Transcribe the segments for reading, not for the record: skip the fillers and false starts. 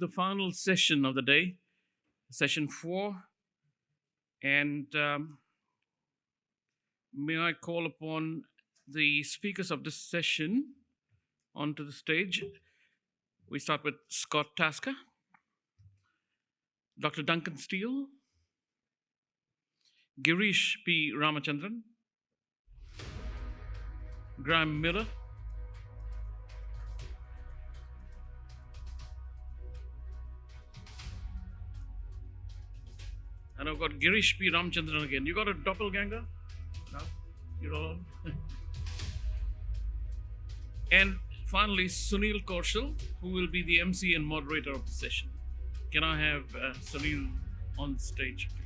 the final session of the day, session 4. And may I call upon the speakers of this session onto the stage. We start with Scott Tasker, Dr. Duncan Steele, Girish P Ramachandran, Graeme Muller, and I've got Girish P Ramachandran again. You got a doppelganger? No? You're all on? And finally, Sunil Kaushal, who will be the MC and moderator of the session. Can I have Sunil on stage, please?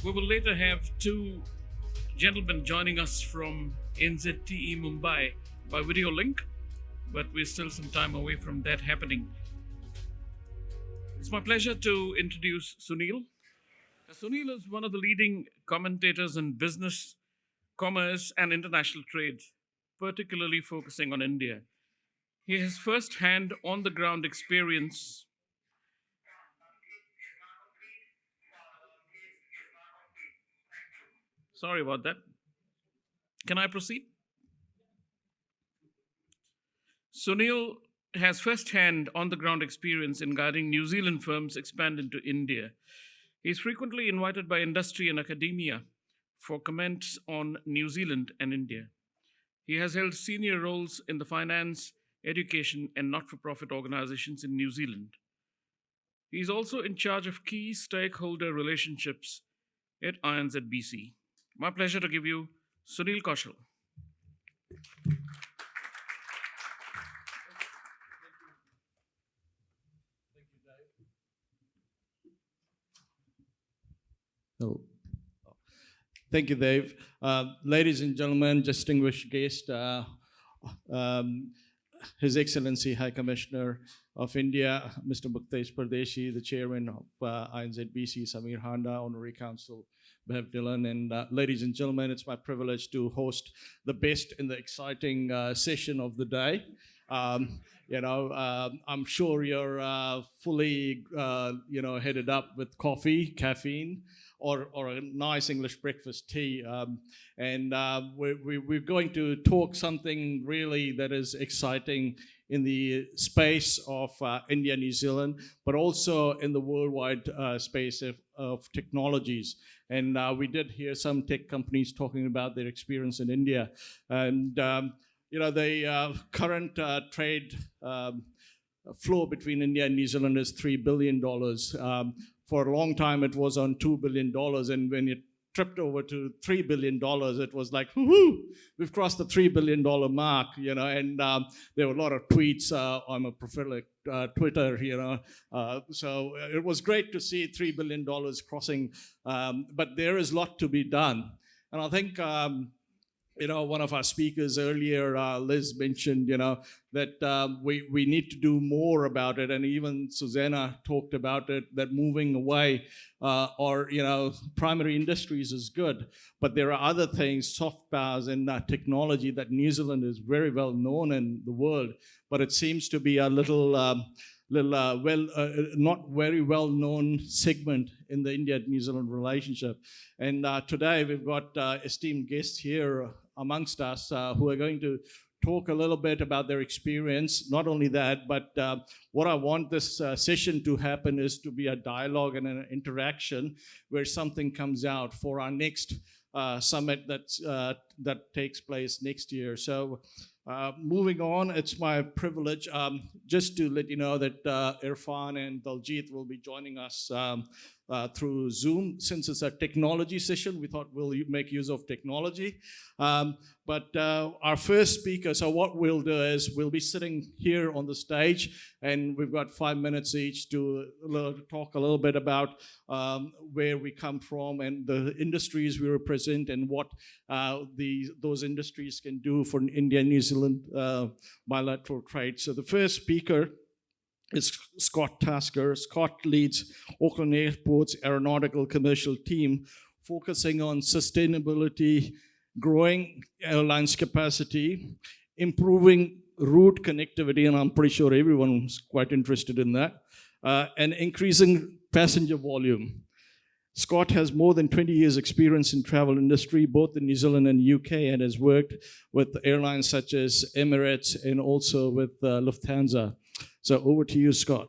We will later have 2 gentlemen joining us from NZTE Mumbai by video link, but we're still some time away from that happening. It's my pleasure to introduce Sunil. Sunil is one of the leading commentators in business, commerce, and international trade, particularly focusing on India. He has first-hand, on-the-ground experience. Sorry about that. Can I proceed? Sunil has first-hand, on-the-ground experience in guiding New Zealand firms expand into India. He is frequently invited by industry and academia for comments on New Zealand and India. He has held senior roles in the finance, education, and not-for-profit organizations in New Zealand. He is also in charge of key stakeholder relationships at INZBC. My pleasure to give you Sunil Kaushal. Oh. Thank you, Dave. Ladies and gentlemen, distinguished guest, His Excellency High Commissioner of India, Mr. Bhuktesh Pardeshi, the Chairman of INZBC, Samir Handa, Honorary Council, Bev Dillon, and ladies and gentlemen, it's my privilege to host the best in the exciting session of the day. I'm sure you're fully, headed up with coffee, caffeine, or a nice English breakfast tea. We're going to talk something really that is exciting in the space of India, New Zealand, but also in the worldwide space of technologies. And we did hear some tech companies talking about their experience in India. And, the current trade flow between India and New Zealand is $3 billion. For a long time, it was on $2 billion. And when it tripped over to $3 billion, it was like, woohoo, we've crossed the $3 billion mark, and there were a lot of tweets on a prolific Twitter, so it was great to see $3 billion crossing, but there is a lot to be done. And I think, one of our speakers earlier, Liz, mentioned, that we need to do more about it. And even Susanna talked about it, that moving away primary industries is good. But there are other things, soft powers and technology that New Zealand is very well known in the world. But it seems to be a not very well known segment in the India-New Zealand relationship. And today we've got esteemed guests here amongst us who are going to talk a little bit about their experience. Not only that, but what I want this session to happen is to be a dialogue and an interaction where something comes out for our next summit that takes place next year. So moving on, it's my privilege just to let you know that Irfan and Daljit will be joining us through Zoom. Since it's a technology session, we thought we'll make use of technology. But our first speaker, so what we'll do is we'll be sitting here on the stage, and we've got 5 minutes each to talk a little bit about where we come from and the industries we represent and what those industries can do for India and New Zealand bilateral trade. So the first speaker is Scott Tasker. Scott leads Auckland Airport's Aeronautical commercial team, focusing on sustainability growing airlines capacity, improving route connectivity, and I'm pretty sure everyone's quite interested in that, and increasing passenger volume. Scott has more than 20 years experience in travel industry, both in New Zealand and UK, and has worked with airlines such as Emirates and also with Lufthansa. So over to you, Scott.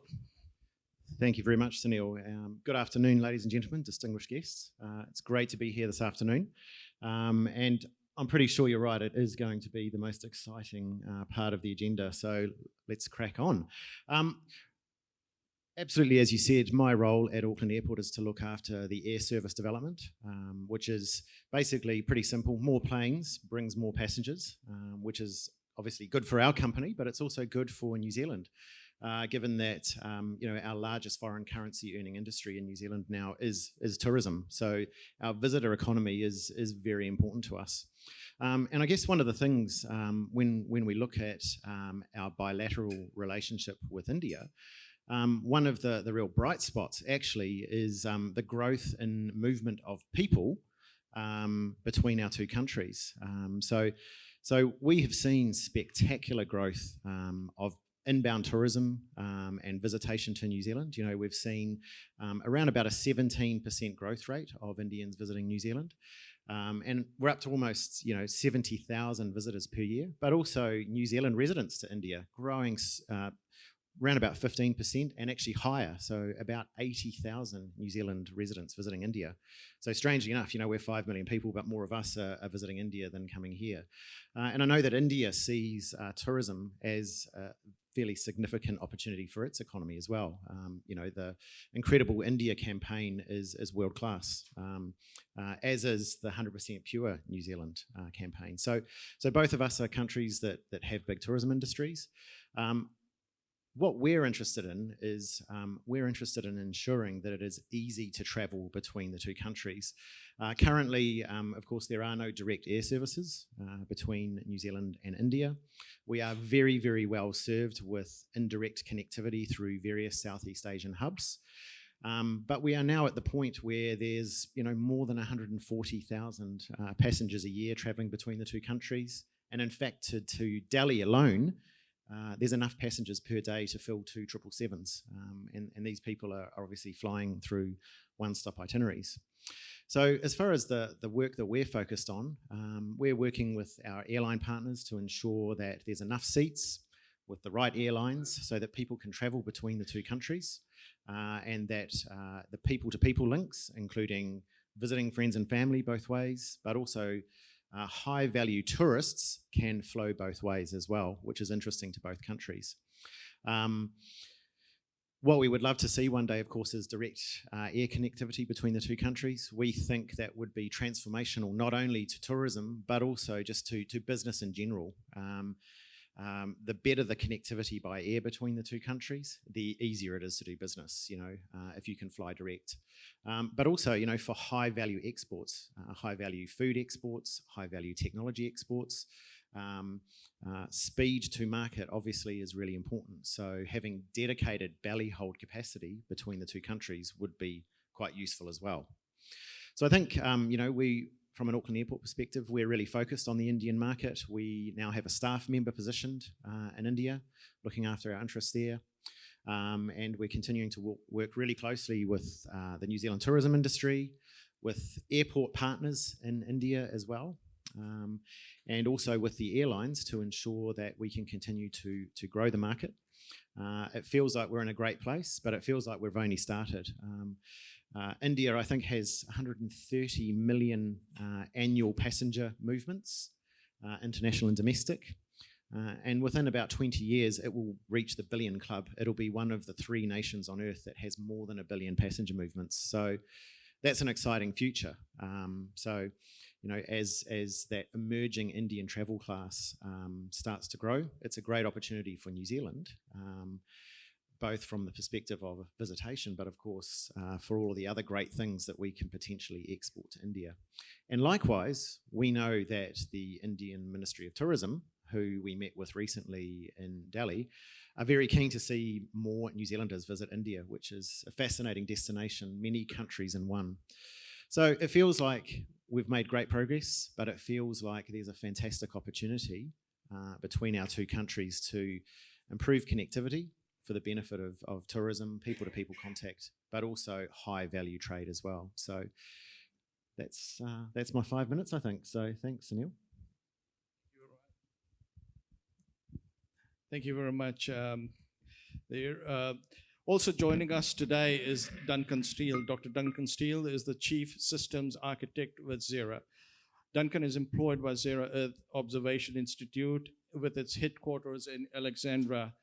Thank you very much, Sunil. Good afternoon, ladies and gentlemen, distinguished guests. It's great to be here this afternoon. And I'm pretty sure you're right, it is going to be the most exciting part of the agenda. So let's crack on. Absolutely, as you said, my role at Auckland Airport is to look after the air service development, which is basically pretty simple. More planes brings more passengers, which is obviously good for our company, but it's also good for New Zealand, given that our largest foreign currency earning industry in New Zealand now is tourism. So our visitor economy is very important to us. And I guess one of the things when we look at our bilateral relationship with India, one of the real bright spots actually is the growth in movement of people between our two countries. So we have seen spectacular growth of inbound tourism and visitation to New Zealand. You know, we've seen around about a 17% growth rate of Indians visiting New Zealand. And we're up to almost 70,000 visitors per year, but also New Zealand residents to India growing around about 15% and actually higher, so about 80,000 New Zealand residents visiting India. So strangely enough, we're 5 million people, but more of us are visiting India than coming here. And I know that India sees tourism as a fairly significant opportunity for its economy as well. The Incredible India campaign is world class, as is the 100% Pure New Zealand campaign. So both of us are countries that have big tourism industries. What we're interested in is we're interested in ensuring that it is easy to travel between the two countries. Currently, of course, there are no direct air services between New Zealand and India. We are very, very well served with indirect connectivity through various Southeast Asian hubs. But we are now at the point where there's more than 140,000 passengers a year travelling between the two countries. And in fact, to Delhi alone, there's enough passengers per day to fill 2 777s, and these people are obviously flying through one-stop itineraries. So as far as the work that we're focused on, we're working with our airline partners to ensure that there's enough seats with the right airlines so that people can travel between the two countries, and that the people-to-people links, including visiting friends and family both ways, but also high-value tourists can flow both ways as well, which is interesting to both countries. What we would love to see one day, of course, is direct air connectivity between the two countries. We think that would be transformational, not only to tourism, but also just to business in general. The better the connectivity by air between the two countries, the easier it is to do business, if you can fly direct. But also, for high-value exports, high-value food exports, high-value technology exports, speed to market obviously is really important. So having dedicated belly hold capacity between the two countries would be quite useful as well. So I think, from an Auckland Airport perspective, we're really focused on the Indian market. We now have a staff member positioned in India, looking after our interests there. And we're continuing to work really closely with the New Zealand tourism industry, with airport partners in India as well, and also with the airlines to ensure that we can continue to grow the market. It feels like we're in a great place, but it feels like we've only started. India, I think, has 130 million annual passenger movements, international and domestic. And within about 20 years, it will reach the billion club. It'll be one of the 3 nations on Earth that has more than 1 billion passenger movements. So that's an exciting future. As that emerging Indian travel class starts to grow, it's a great opportunity for New Zealand, both from the perspective of visitation, but of course for all of the other great things that we can potentially export to India. And likewise, we know that the Indian Ministry of Tourism, who we met with recently in Delhi, are very keen to see more New Zealanders visit India, which is a fascinating destination, many countries in one. So it feels like we've made great progress, but it feels like there's a fantastic opportunity between our two countries to improve connectivity for the benefit of tourism, people-to-people contact, but also high-value trade as well. So that's my 5 minutes, I think. So thanks, Sunil. Thank you very much. Also joining us today is Duncan Steele. Dr. Duncan Steele is the Chief Systems Architect with Xerra. Duncan is employed by Xerra Earth Observation Institute with its headquarters in Alexandria,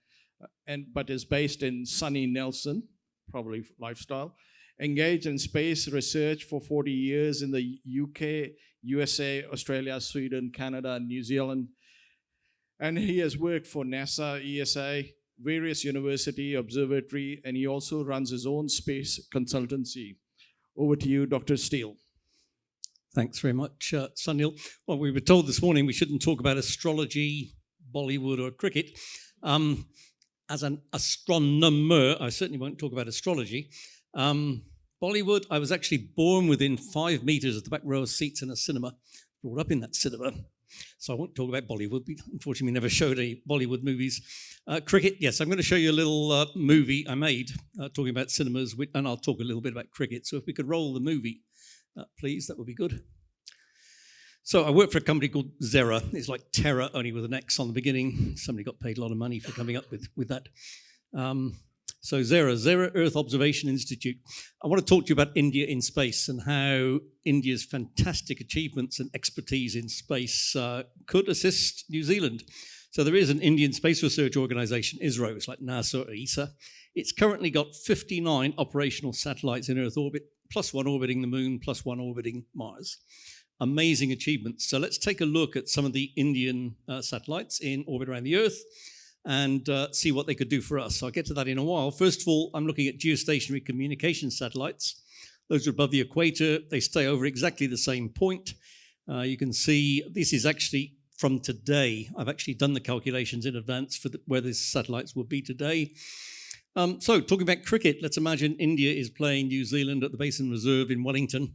but is based in sunny Nelson, probably lifestyle. Engaged in space research for 40 years in the UK, USA, Australia, Sweden, Canada, and New Zealand. And he has worked for NASA, ESA, various university, observatory, and he also runs his own space consultancy. Over to you, Dr. Steele. Thanks very much, Sunil. Well, we were told this morning we shouldn't talk about astrology, Bollywood, or cricket. As an astronomer, I certainly won't talk about astrology. Bollywood, I was actually born within 5 meters of the back row of seats in a cinema, brought up in that cinema. So I won't talk about Bollywood. We unfortunately never showed any Bollywood movies. Cricket, yes, I'm going to show you a little movie I made talking about cinemas, and I'll talk a little bit about cricket. So if we could roll the movie, please, that would be good. So I work for a company called Xerra. It's like Terra, only with an X on the beginning. Somebody got paid a lot of money for coming up with that. So Xerra Earth Observation Institute. I want to talk to you about India in space and how India's fantastic achievements and expertise in space could assist New Zealand. So there is an Indian space research organization, ISRO. It's like NASA or ESA. It's currently got 59 operational satellites in Earth orbit, plus one orbiting the moon, plus one orbiting Mars. Amazing achievements. So let's take a look at some of the Indian satellites in orbit around the Earth and see what they could do for us. So I'll get to that in a while. First of all, I'm looking at geostationary communication satellites. Those are above the equator. They stay over exactly the same point. You can see this is actually from today. I've actually done the calculations in advance for where these satellites will be today. So talking about cricket, let's imagine India is playing New Zealand at the Basin Reserve in Wellington.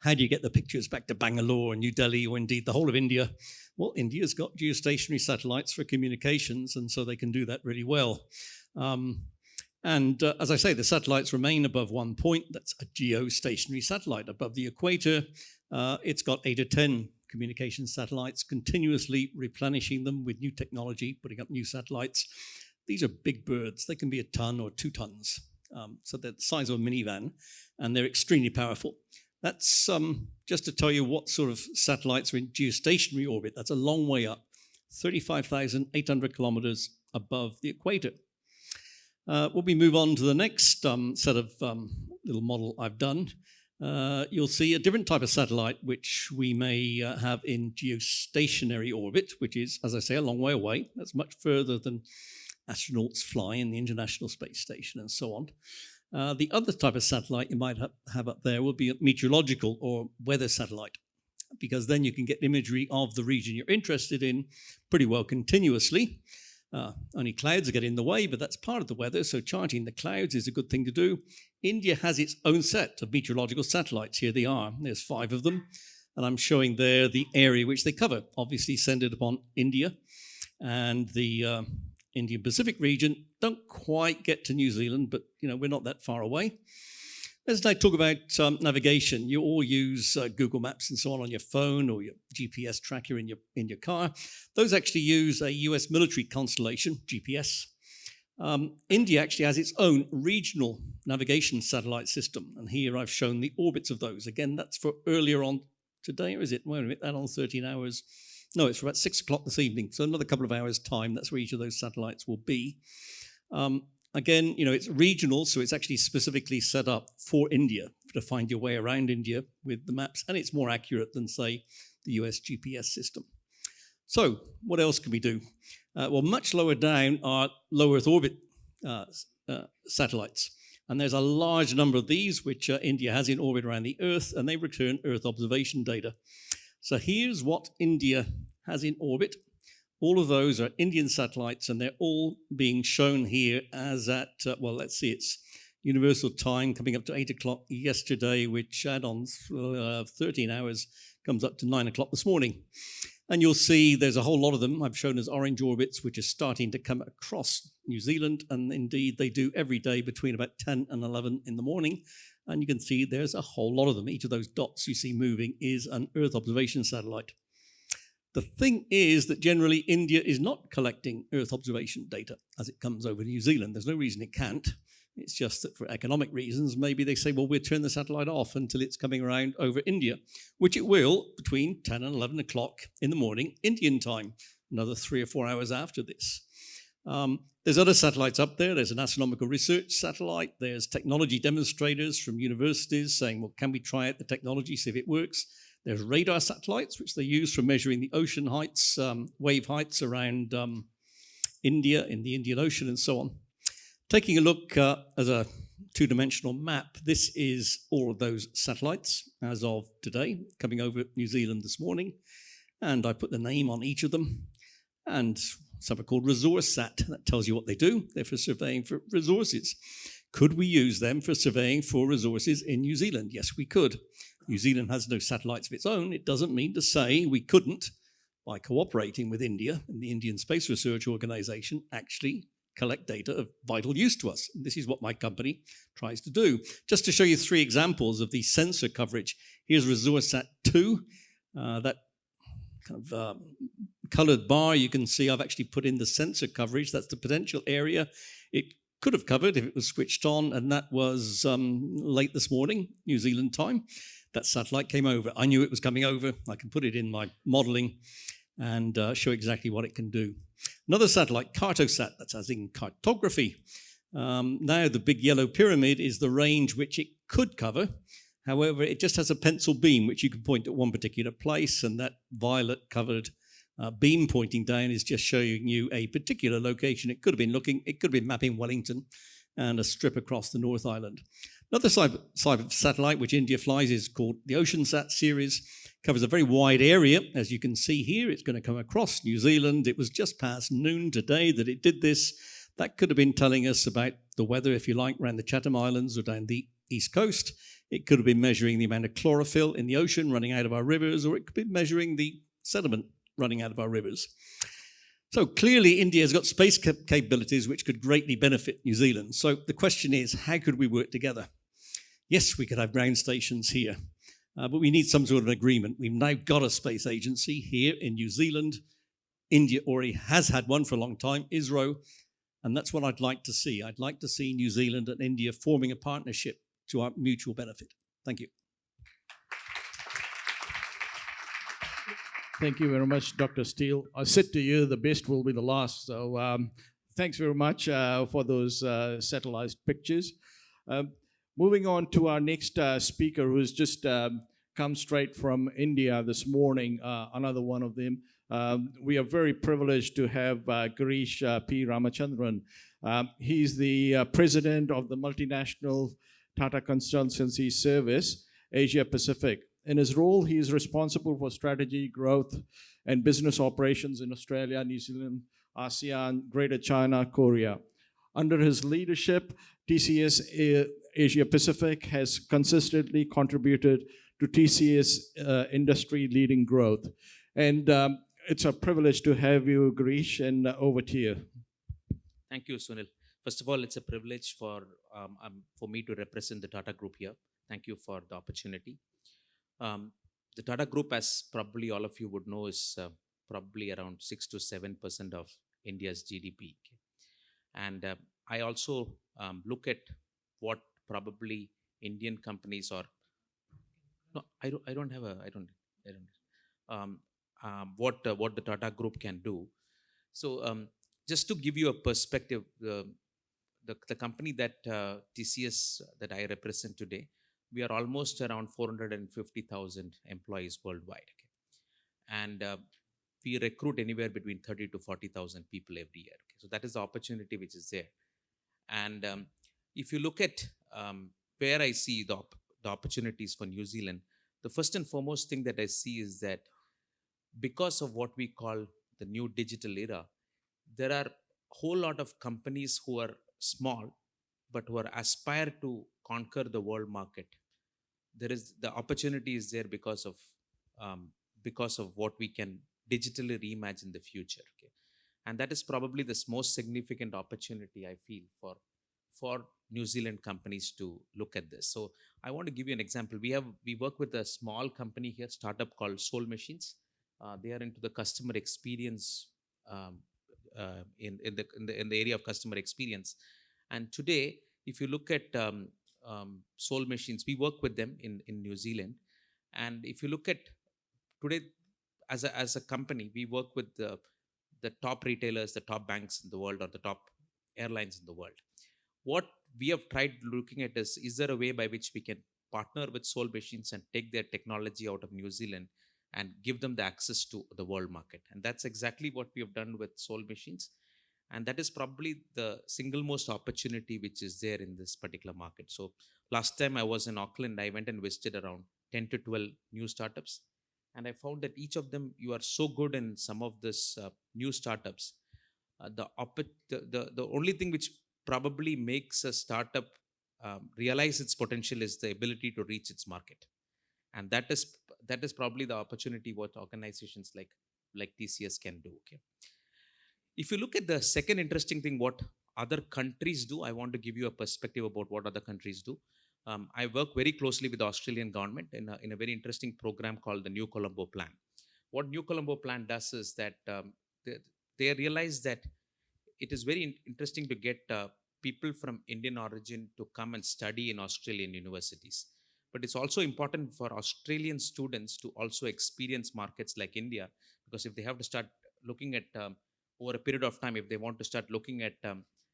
How do you get the pictures back to Bangalore and New Delhi, or indeed the whole of India? Well, India's got geostationary satellites for communications, and so they can do that really well. As I say, the satellites remain above one point. That's a geostationary satellite. Above the equator, it's got 8 or 10 communication satellites, continuously replenishing them with new technology, putting up new satellites. These are big birds. They can be 1 ton or 2 tons. So they're the size of a minivan, and they're extremely powerful. That's just to tell you what sort of satellites are in geostationary orbit. That's a long way up, 35,800 kilometers above the equator. When we move on to the next set of little model I've done, you'll see a different type of satellite which we may have in geostationary orbit, which is, as I say, a long way away. That's much further than astronauts fly in the International Space Station and so on. The other type of satellite you might have up there will be a meteorological or weather satellite, because then you can get imagery of the region you're interested in pretty well continuously. Only clouds get in the way, but that's part of the weather, so charting the clouds is a good thing to do. India has its own set of meteorological satellites. Here they are. There's 5 of them, and I'm showing there the area which they cover, obviously centered upon India and the Indian Pacific region. Don't quite get to New Zealand, but we're not that far away. As I talk about navigation, you all use Google Maps and so on your phone, or your GPS tracker in your car. Those actually use a US military constellation, GPS. India actually has its own regional navigation satellite system, and here I've shown the orbits of those. Again, that's for earlier on today, or is it? Wait a minute, that on 13 hours. No, it's for about 6 o'clock this evening, so another couple of hours' time. That's where each of those satellites will be. Again, it's regional, so it's actually specifically set up for India to find your way around India with the maps, and it's more accurate than, say, the US GPS system. So what else can we do? Well, much lower down are low Earth orbit satellites, and there's a large number of these which India has in orbit around the Earth, and they return Earth observation data. So here's what India has in orbit. All of those are Indian satellites, and they're all being shown here as at, well, let's see, it's Universal Time coming up to 8 o'clock yesterday, which add-ons 13 hours comes up to 9 o'clock this morning. And you'll see there's a whole lot of them I've shown as orange orbits, which are starting to come across New Zealand. And indeed, they do every day between about 10 and 11 in the morning. And you can see there's a whole lot of them. Each of those dots you see moving is an Earth observation satellite. The thing is that generally India is not collecting Earth observation data as it comes over New Zealand. There's no reason it can't. It's just that for economic reasons, maybe they say, well, we'll turn the satellite off until it's coming around over India, which it will between 10 and 11 o'clock in the morning, Indian time, another 3 or 4 hours after this. There's other satellites up there. There's an astronomical research satellite. There's technology demonstrators from universities saying, well, can we try out the technology, see if it works? There's radar satellites, which they use for measuring the ocean heights, wave heights around India, in the Indian Ocean and so on. Taking a look as a two-dimensional map, this is all of those satellites as of today, coming over New Zealand this morning. And I put the name on each of them. And some are called resource sat. That tells you what they do. They're for surveying for resources. Could we use them for surveying for resources in New Zealand? Yes, we could. New Zealand has no satellites of its own. It doesn't mean to say we couldn't, by cooperating with India and the Indian Space Research Organization, actually collect data of vital use to us. And this is what my company tries to do. Just to show you 3 examples of the sensor coverage. Here's ResourceSat 2. That kind of colored bar, you can see I've actually put in the sensor coverage. That's the potential area it could have covered if it was switched on, and that was late this morning, New Zealand time. That satellite came over. I knew it was coming over. I can put it in my modeling and show exactly what it can do. Another satellite, Cartosat, that's as in cartography. Now the big yellow pyramid is the range which it could cover. However, it just has a pencil beam which you can point at one particular place, and that violet covered beam pointing down is just showing you a particular location. It could have been mapping Wellington and a strip across the North Island. Another cyber satellite which India flies is called the OceanSat series. Covers a very wide area. As you can see here, it's going to come across New Zealand. It was just past noon today that it did this. That could have been telling us about the weather, if you like, around the Chatham Islands or down the East Coast. It could have been measuring the amount of chlorophyll in the ocean running out of our rivers, or it could be measuring the sediment running out of our rivers. So clearly, India has got space capabilities which could greatly benefit New Zealand. So the question is, how could we work together? Yes, we could have ground stations here. But we need some sort of agreement. We've now got a space agency here in New Zealand. India already has had one for a long time, ISRO, and that's what I'd like to see. I'd like to see New Zealand and India forming a partnership to our mutual benefit. Thank you. Thank you very much, Dr. Steele. I said to you, the best will be the last. So thanks very much for those satellite pictures. Moving on to our next speaker, who's just come straight from India this morning, another one of them. We are very privileged to have Koresh P Ramachandran. He's the president of the multinational Tata Consultancy Service, Asia Pacific. In his role, he is responsible for strategy, growth, and business operations in Australia, New Zealand, ASEAN, Greater China, Korea. Under his leadership, TCS Asia Pacific has consistently contributed to TCS industry-leading growth. And it's a privilege to have you, Girish, and over to you. Thank you, Sunil. First of all, it's a privilege for me to represent the Tata Group here. Thank you for the opportunity. The Tata Group, as probably all of you would know, is probably around 6 to 7% of India's GDP. And I also look at what probably Indian companies or what the Tata Group can do. So just to give you a perspective, the company that TCS that I represent today, we are almost around 450,000 employees worldwide. Okay? And we recruit anywhere between 30 to 40,000 people every year. Okay? So that is the opportunity which is there. And if you look at where I see the opportunities for New Zealand, the first and foremost thing that I see is that because of what we call the new digital era, there are a whole lot of companies who are small but who are aspire to conquer the world market. There is the opportunity is there because of what we can digitally reimagine the future. Okay? And that is probably the most significant opportunity I feel for New Zealand companies to look at this. So I want to give you an example. We work with a small company here, startup called Soul Machines. They are into the customer experience um, in the area of customer experience. And today, if you look at Soul Machines, we work with them in New Zealand. And if you look at today, as a company, we work with the top retailers, the top banks in the world, or the top airlines in the world. What we have tried looking at is there a way by which we can partner with Soul Machines and take their technology out of New Zealand and give them the access to the world market? And that's exactly what we have done with Soul Machines. And that is probably the single most opportunity which is there in this particular market. So last time I was in Auckland, I went and visited around 10 to 12 new startups. And I found that each of them, you are so good in some of this new startups. The only thing which probably makes a startup realize its potential is the ability to reach its market. And that is probably the opportunity what organizations like TCS can do. Okay. If you look at the second interesting thing, what other countries do, I want to give you a perspective about what other countries do. I work very closely with the Australian government in a very interesting program called the New Colombo Plan. What New Colombo Plan does is that they realize that it is very interesting to get people from Indian origin to come and study in Australian universities. But it's also important for Australian students to also experience markets like India, because if they have to start looking at over a period of time, if they want to start looking at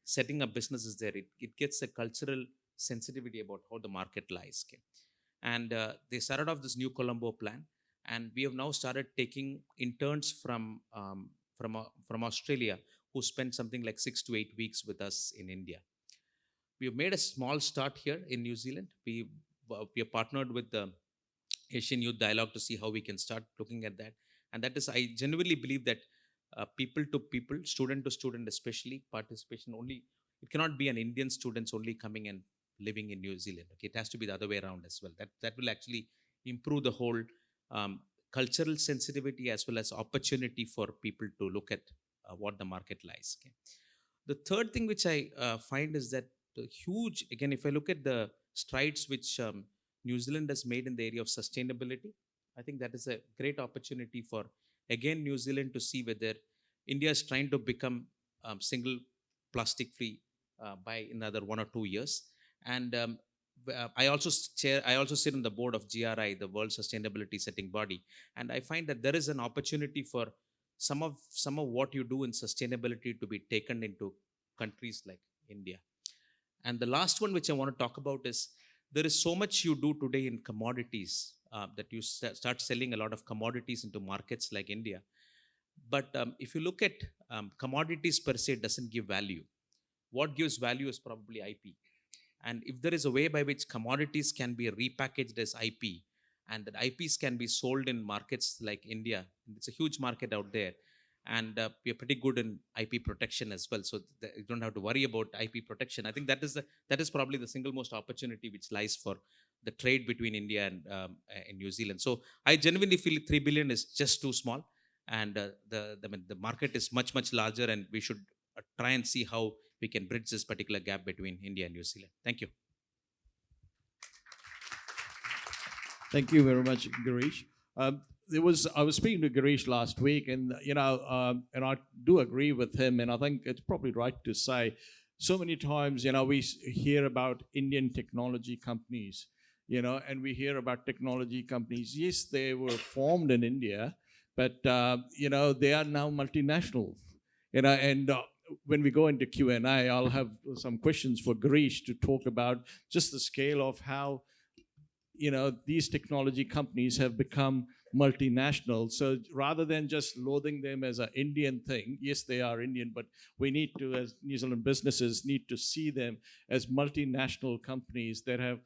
setting up businesses there, it gets a cultural sensitivity about how the market lies. Okay? And they started off this New Colombo Plan, and we have now started taking interns from Australia who spent something like 6 to 8 weeks with us in India. We have made a small start here in New Zealand. We have partnered with the Asian Youth Dialogue to see how we can start looking at that. And that is, I genuinely believe that people to people, student to student, especially participation only. It cannot be an Indian students only coming and living in New Zealand. Okay, it has to be the other way around as well. That will actually improve the whole cultural sensitivity as well as opportunity for people to look at what the market lies. Okay. The third thing which I find is that the huge, again, if I look at the strides which New Zealand has made in the area of sustainability, I think that is a great opportunity for, again, New Zealand to see whether India is trying to become single plastic free by another 1 or 2 years. And I also sit on the board of GRI, the World Sustainability Setting Body, and I find that there is an opportunity for some of what you do in sustainability to be taken into countries like India. And the last one which I want to talk about is there is so much you do today in commodities that you start selling a lot of commodities into markets like India. But if you look at commodities per se, doesn't give value. What gives value is probably IP. And if there is a way by which commodities can be repackaged as IP, and that IPs can be sold in markets like India, it's a huge market out there, and we are pretty good in IP protection as well. So you don't have to worry about IP protection. I think that is probably the single most opportunity which lies for the trade between India and New Zealand. So I genuinely feel 3 billion is just too small, and the market is much larger, and we should try and see how we can bridge this particular gap between India and New Zealand. Thank you. Thank you very much, Girish. I was speaking to Girish last week, and and I do agree with him, and I think it's probably right to say, so many times, we hear about Indian technology companies, and we hear about technology companies. Yes, they were formed in India, but they are now multinational, and when we go into Q&A, I'll have some questions for Girish to talk about just the scale of how these technology companies have become multinational. So rather than just loathing them as an Indian thing, yes, they are Indian, but we need to, as New Zealand businesses, need to see them as multinational companies that have,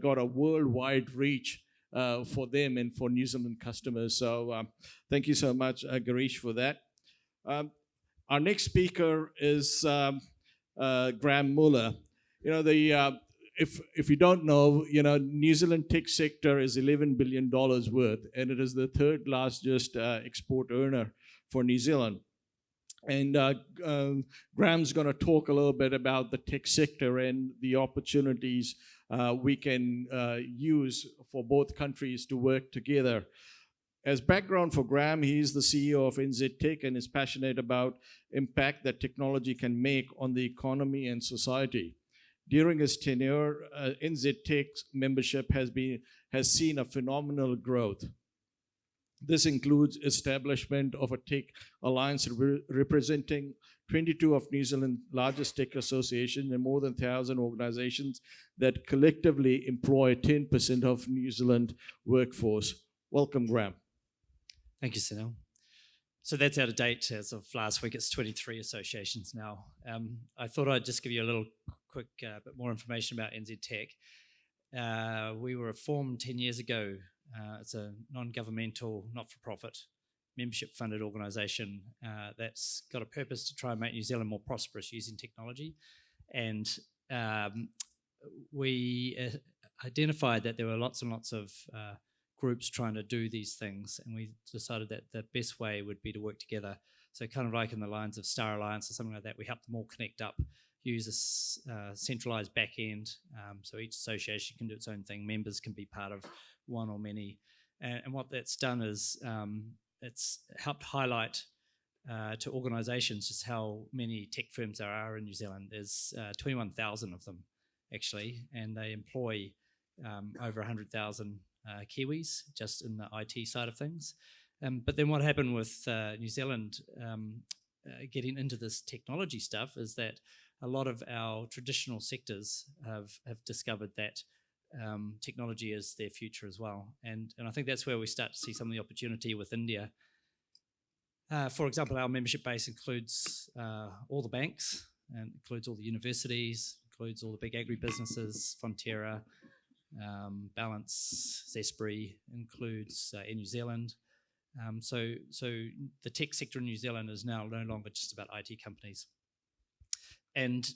got a worldwide reach for them and for New Zealand customers. So thank you so much, Girish, for that. Our next speaker is Graeme Muller. if you don't know, New Zealand tech sector is $11 billion worth, and it is the third largest export earner for New Zealand. And Graeme's going to talk a little bit about the tech sector and the opportunities we can use for both countries to work together. As background for Graeme, he's the CEO of NZTE and is passionate about impact that technology can make on the economy and society. During his tenure, NZTE's membership has seen a phenomenal growth. This includes establishment of a tech alliance representing 22 of New Zealand's largest tech associations and more than 1,000 organizations that collectively employ 10% of New Zealand workforce. Welcome, Graeme. Thank you, Sunil. So that's out of date as of last week. It's 23 associations now. I thought I'd just give you a little quick bit more information about NZTEC. We were formed 10 years ago. It's a non-governmental, not-for-profit, membership-funded organisation that's got a purpose to try and make New Zealand more prosperous using technology. And we identified that there were lots and lots of groups trying to do these things, and we decided that the best way would be to work together. So kind of like in the lines of Star Alliance or something like that, we help them all connect up, use a centralised back end, so each association can do its own thing. Members can be part of one or many. And what that's done is it's helped highlight to organisations just how many tech firms there are in New Zealand. There's 21,000 of them, actually, and they employ over 100,000 Kiwis just in the IT side of things. But then what happened with New Zealand getting into this technology stuff is that a lot of our traditional sectors have discovered that technology is their future as well. And I think that's where we start to see some of the opportunity with India. For example, our membership base includes all the banks, and includes all the universities, includes all the big agribusinesses, Fonterra, Balance, Zespri, includes in New Zealand. So the tech sector in New Zealand is now no longer just about IT companies. And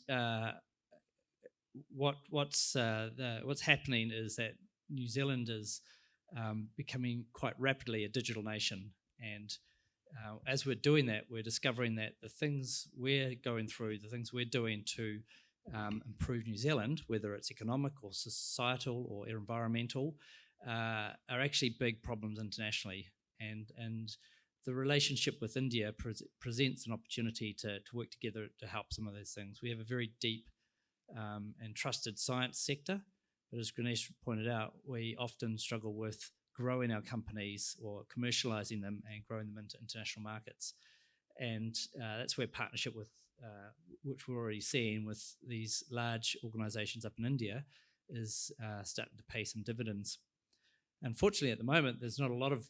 what's happening is that New Zealand is becoming quite rapidly a digital nation. And as we're doing that, we're discovering that the things we're going through, the things we're doing to improve New Zealand, whether it's economic or societal or environmental, are actually big problems internationally. And the relationship with India presents an opportunity to work together to help some of those things. We have a very deep and trusted science sector, but as Girish pointed out, we often struggle with growing our companies or commercializing them and growing them into international markets. And that's where partnership with which we're already seeing with these large organizations up in India is starting to pay some dividends. Unfortunately, at the moment, there's not a lot of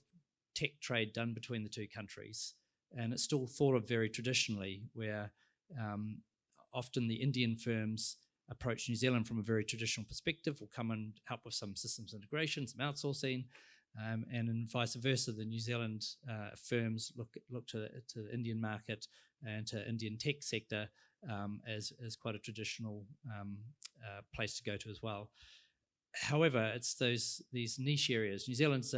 tech trade done between the two countries, and it's still thought of very traditionally, where often the Indian firms approach New Zealand from a very traditional perspective, will come and help with some systems integration, some outsourcing, and then vice versa. The New Zealand firms look to the Indian market and to Indian tech sector as quite a traditional place to go to as well. However, it's these niche areas. New Zealand's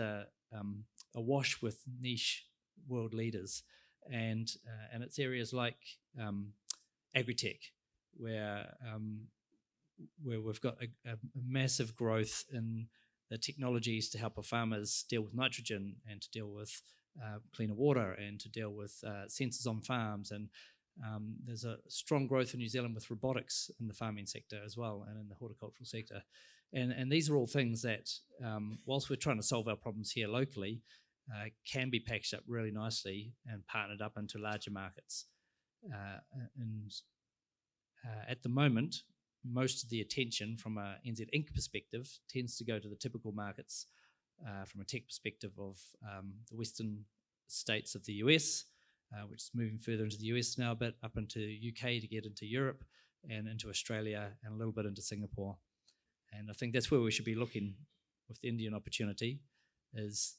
awash with niche world leaders, and it's areas like agri-tech, where we've got a massive growth in the technologies to help our farmers deal with nitrogen and to deal with cleaner water and to deal with sensors on farms. And there's a strong growth in New Zealand with robotics in the farming sector as well, and in the horticultural sector. And these are all things that, whilst we're trying to solve our problems here locally, can be packaged up really nicely and partnered up into larger markets. At the moment, most of the attention from a NZ Inc. perspective tends to go to the typical markets from a tech perspective of the western states of the US, which is moving further into the US now, but up into UK to get into Europe and into Australia and a little bit into Singapore. And I think that's where we should be looking with the Indian opportunity, is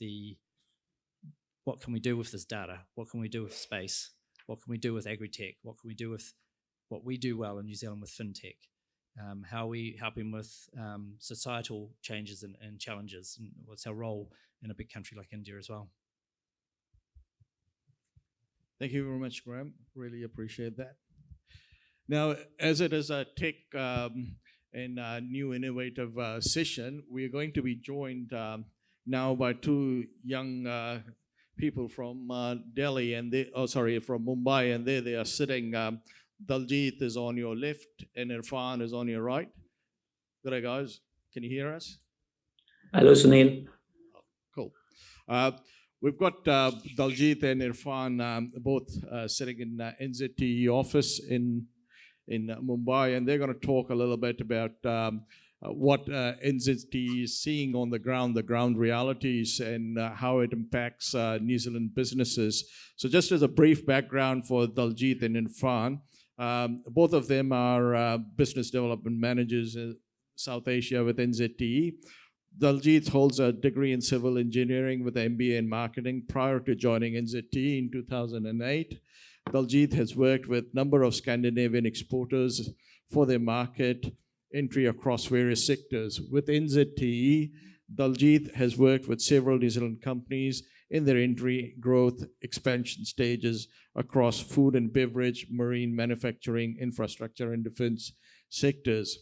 what can we do with this data? What can we do with space? What can we do with agri-tech? What can we do with what we do well in New Zealand with fintech? how are we helping with societal changes and challenges, and what's our role in a big country like India as well. Thank you very much, Graeme. Really appreciate that. Now, as it is a tech and new innovative session, we are going to be joined now by two young people from Delhi, and from Mumbai, and they are sitting. Daljit is on your left, and Irfan is on your right. Good, guys. Can you hear us? Hello, Sunil. Cool. We've got Daljit and Irfan both sitting in NZTE office in Mumbai, and they're going to talk a little bit about what NZTE is seeing on the ground realities, and how it impacts New Zealand businesses. So just as a brief background for Daljit and Irfan, both of them are business development managers in South Asia with NZTE. Daljit holds a degree in civil engineering with an MBA in marketing prior to joining NZTE in 2008. Daljit has worked with a number of Scandinavian exporters for their market entry across various sectors. With NZTE, Daljit has worked with several New Zealand companies in their entry, growth, expansion stages across food and beverage, marine manufacturing, infrastructure, and defense sectors.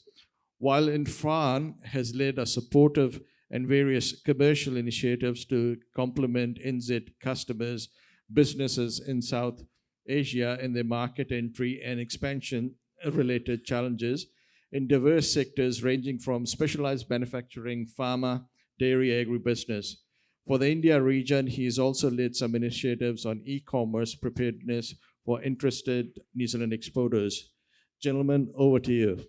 While Irfan has led a supportive and various commercial initiatives to complement NZ customers, businesses in South Asia in their market entry and expansion related challenges in diverse sectors ranging from specialized manufacturing, pharma, dairy, agribusiness. For the India region, he has also led some initiatives on e-commerce preparedness for interested New Zealand exporters. Gentlemen, over to you.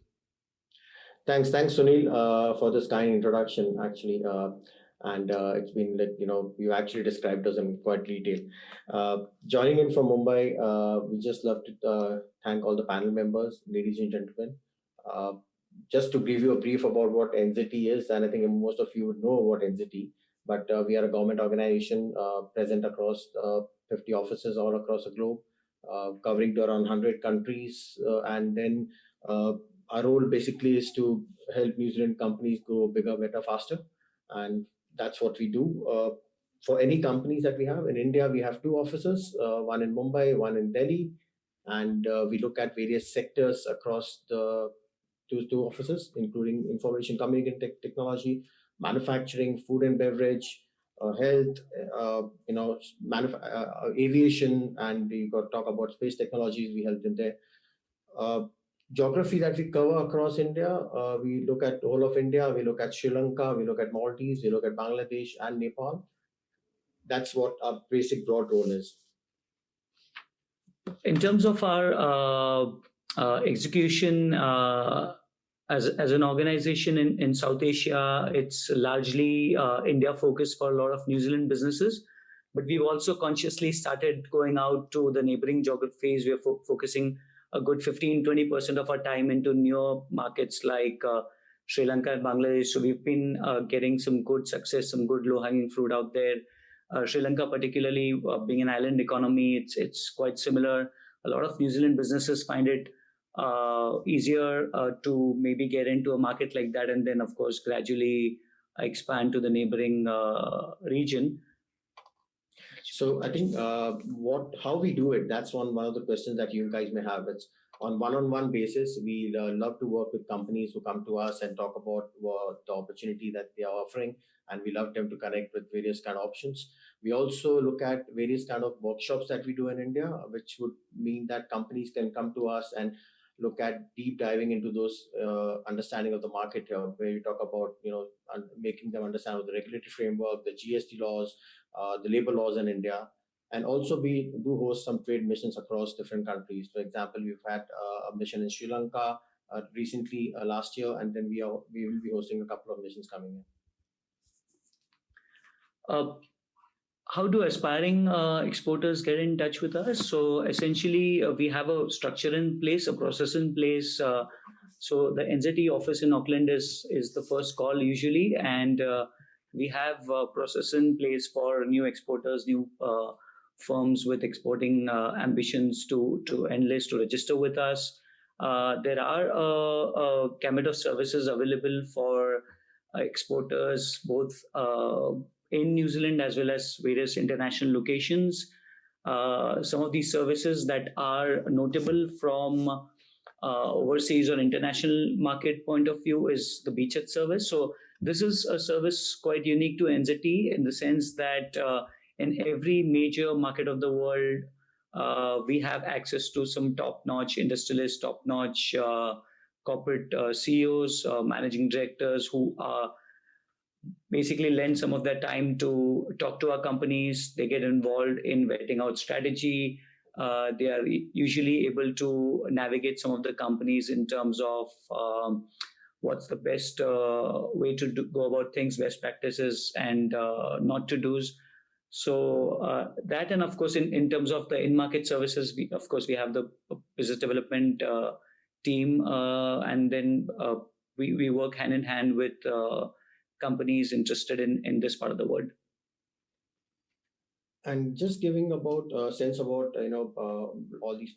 Thanks, Sunil, for this kind introduction, actually. It's been like, you actually described us in quite detail. Joining in from Mumbai, we just love to thank all the panel members, ladies and gentlemen. Just to give you a brief about what NZTE is, and I think most of you would know about NZTE, but we are a government organization present across 50 offices all across the globe, covering to around 100 countries. And then our role basically is to help New Zealand companies grow bigger, better, faster. And that's what we do. For any companies that we have, in India, we have two offices, one in Mumbai, one in Delhi. And we look at various sectors across the two offices, including information communication technology, manufacturing, food and beverage, health, aviation, and we got to talk about space technologies. We help them there. Geography that we cover across India, we look at all of India, we look at Sri Lanka, we look at Maldives, we look at Bangladesh and Nepal. That's what our basic broad role is. In terms of our execution as an organization in South Asia, it's largely India focused for a lot of New Zealand businesses. But we've also consciously started going out to the neighboring geographies. We are focusing a good 15-20% of our time into newer markets like Sri Lanka and Bangladesh. So we've been getting some good success, some good low-hanging fruit out there. Sri Lanka, particularly being an island economy, it's quite similar. A lot of New Zealand businesses find it easier to maybe get into a market like that, and then, of course, gradually expand to the neighboring region. So I think how we do it, that's one of the questions that you guys may have. It's on one-on-one basis. We love to work with companies who come to us and talk about the opportunity that they are offering, and we love them to connect with various kind of options. We also look at various kind of workshops that we do in India, which would mean that companies can come to us and look at deep diving into those understanding of the market here, where we talk about making them understand the regulatory framework, the GST laws, the labor laws in India. And also we do host some trade missions across different countries. For example, we've had a mission in Sri Lanka recently last year, and then we will be hosting a couple of missions coming in. How do aspiring exporters get in touch with us? So essentially, we have a structure in place, a process in place. So the NZTE office in Auckland is the first call usually, and we have a process in place for new exporters, new firms with exporting ambitions to enlist, to register with us. There are a gamut of services available for exporters, both in New Zealand as well as various international locations. Some of these services that are notable from overseas or international market point of view is the beachhead service. So this is a service quite unique to NZTE in the sense that in every major market of the world, we have access to some top-notch industrialists, top-notch corporate CEOs, managing directors who basically lend some of their time to talk to our companies. They get involved in vetting out strategy. They are usually able to navigate some of the companies in terms of what's the best way to go about things, best practices, and not to do's. So that, and of course, in terms of the in-market services, we have the business development team, and then we work hand in hand with companies interested in this part of the world. And just giving about a sense about all these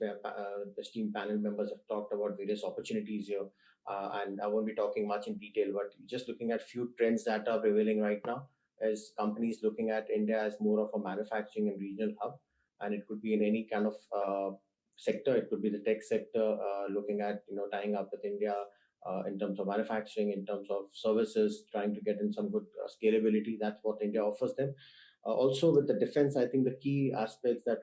esteemed panel members have talked about various opportunities here, and I won't be talking much in detail, but just looking at few trends that are prevailing right now, as companies looking at India as more of a manufacturing and regional hub, and it could be in any kind of sector. It could be the tech sector, looking at tying up with India in terms of manufacturing, in terms of services, trying to get in some good scalability. That's what India offers them. Also with the defense, I think the key aspects that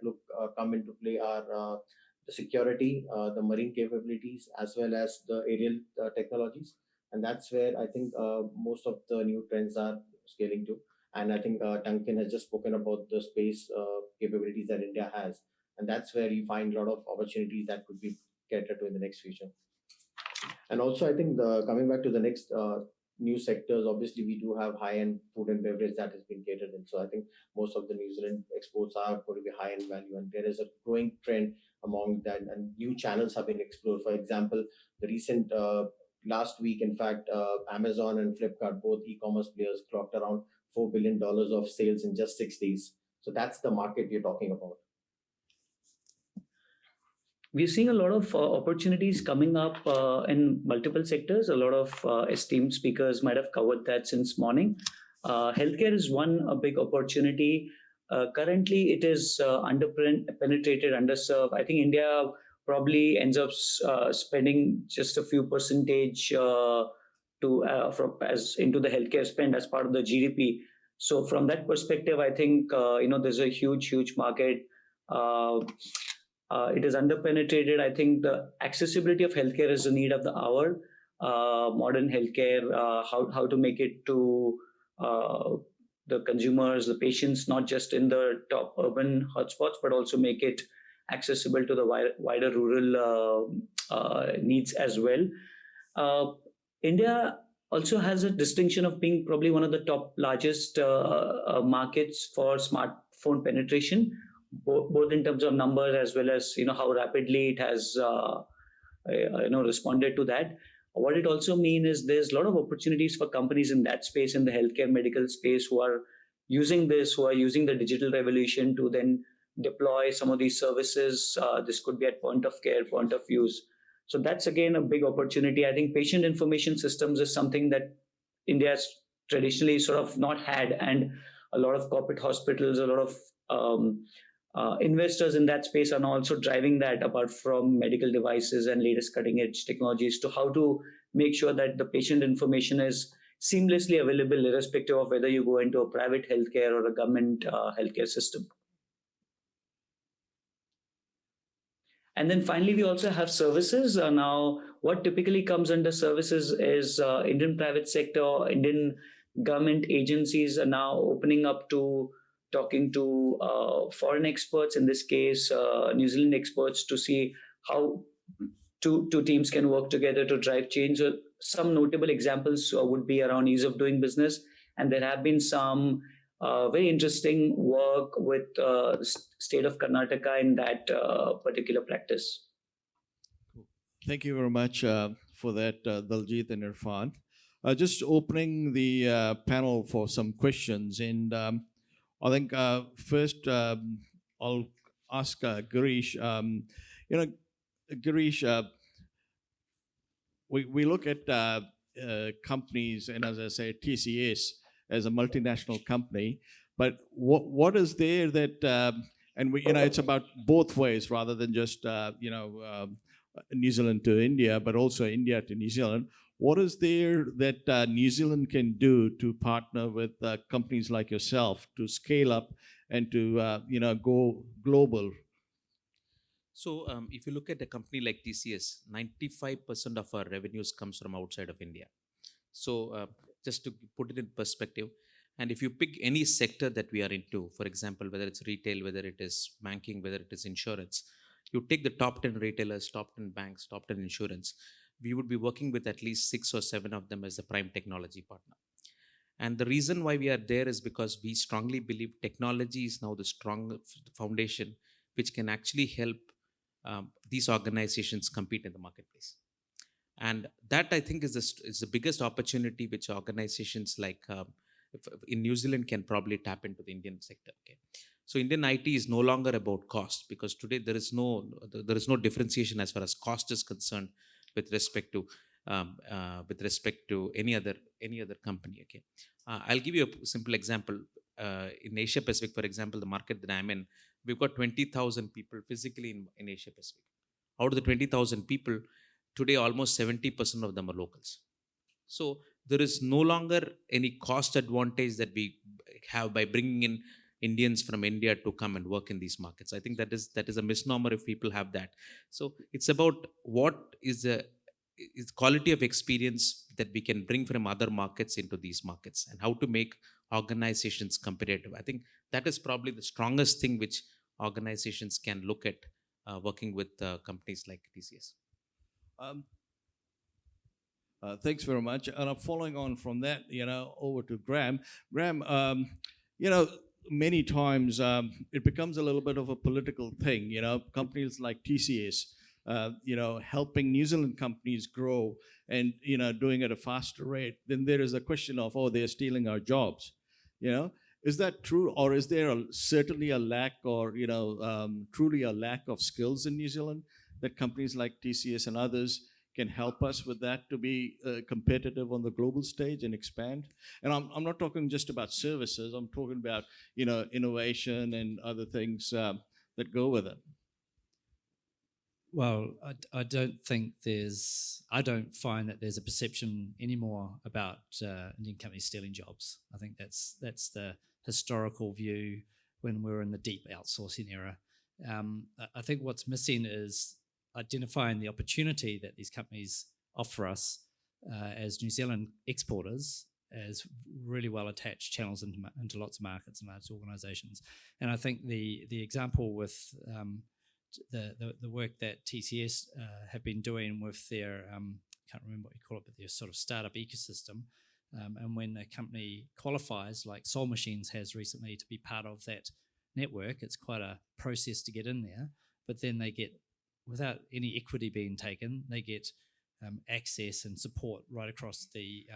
come into play are the security, the marine capabilities, as well as the aerial technologies. And that's where I think most of the new trends are scaling to. And I think Duncan has just spoken about the space capabilities that India has. And that's where you find a lot of opportunities that could be catered to in the next future. And also, I think coming back to the next new sectors, obviously we do have high-end food and beverage that has been catered in. So I think most of the New Zealand exports are going to be high-end value, and there is a growing trend among that, and new channels have been explored. For example, the recent last week, in fact, Amazon and Flipkart, both e-commerce players, clocked around $4 billion of sales in just 6 days. So that's the market we're talking about. We're seeing a lot of opportunities coming up in multiple sectors. A lot of esteemed speakers might have covered that since morning. Healthcare is one big opportunity. Currently, it is underpenetrated, underserved. I think India probably ends up spending just a few percentage into the healthcare spend as part of the GDP. So from that perspective, I think there's a huge market. It is underpenetrated. I think the accessibility of healthcare is the need of the hour. Modern healthcare, how to make it to the consumers, the patients, not just in the top urban hotspots, but also make it accessible to the wider rural needs as well. India also has a distinction of being probably one of the top largest markets for smartphone penetration, both in terms of numbers as well as how rapidly it has responded to that. What it also means is there's a lot of opportunities for companies in that space, in the healthcare medical space, who are using the digital revolution to then deploy some of these services. This could be at point of care, point of use. So that's again a big opportunity. I think patient information systems is something that India has traditionally sort of not had, and a lot of corporate hospitals, a lot of investors in that space are now also driving that, apart from medical devices and latest cutting edge technologies, to how to make sure that the patient information is seamlessly available, irrespective of whether you go into a private healthcare or a government healthcare system. And then finally, we also have services. Now, what typically comes under services is Indian private sector, Indian government agencies are now opening up to talking to foreign experts, in this case, New Zealand experts, to see how two teams can work together to drive change. So some notable examples would be around ease of doing business. And there have been some very interesting work with the state of Karnataka in that particular practice. Thank you very much for that, Daljit and Irfan. Just opening the panel for some questions. And I think first I'll ask Girish. Girish, we look at companies, and as I say, TCS as a multinational company, but what is there that and we, it's about both ways rather than just New Zealand to India, but also India to New Zealand. What is there that New Zealand can do to partner with companies like yourself to scale up and to go global? So if you look at a company like TCS, 95% of our revenues comes from outside of India. So just to put it in perspective, and if you pick any sector that we are into, for example, whether it's retail, whether it is banking, whether it is insurance, you take the top 10 retailers, top 10 banks, top 10 insurance, we would be working with at least 6 or 7 of them as a prime technology partner. And the reason why we are there is because we strongly believe technology is now the strong foundation which can actually help these organizations compete in the marketplace. And that, I think, is the biggest opportunity which organizations like in New Zealand can probably tap into the Indian sector. Okay, so Indian IT is no longer about cost, because today there is no differentiation as far as cost is concerned with respect to any other company. Okay, I'll give you a simple example. In Asia Pacific, for example, the market that I'm in, we've got 20,000 people physically in Asia Pacific. Out of the 20,000 people, today almost 70% of them are locals. So there is no longer any cost advantage that we have by bringing in Indians from India to come and work in these markets. I think that is a misnomer if people have that. So it's about what is the quality of experience that we can bring from other markets into these markets, and how to make organizations competitive. I think that is probably the strongest thing which organizations can look at working with companies like TCS. Thanks very much. And I'm following on from that, over to Graeme. Graeme, many times it becomes a little bit of a political thing, companies like TCS, helping New Zealand companies grow and, doing at a faster rate. Then there is a question of, they're stealing our jobs, Is that true? Or is there certainly a lack or, truly a lack of skills in New Zealand that companies like TCS and others can help us with that to be competitive on the global stage and expand? And I'm not talking just about services. I'm talking about, innovation and other things that go with it. Well, I don't find that there's a perception anymore about Indian companies stealing jobs. I think that's the historical view when we're in the deep outsourcing era. I think what's missing is identifying the opportunity that these companies offer us as New Zealand exporters, as really well attached channels into lots of markets and large organisations. And I think the example with the work that TCS have been doing with their, can't remember what you call it, but their sort of startup ecosystem. And when a company qualifies, like Soul Machines has recently, to be part of that network, it's quite a process to get in there. But then they get, without any equity being taken, they get access and support right across the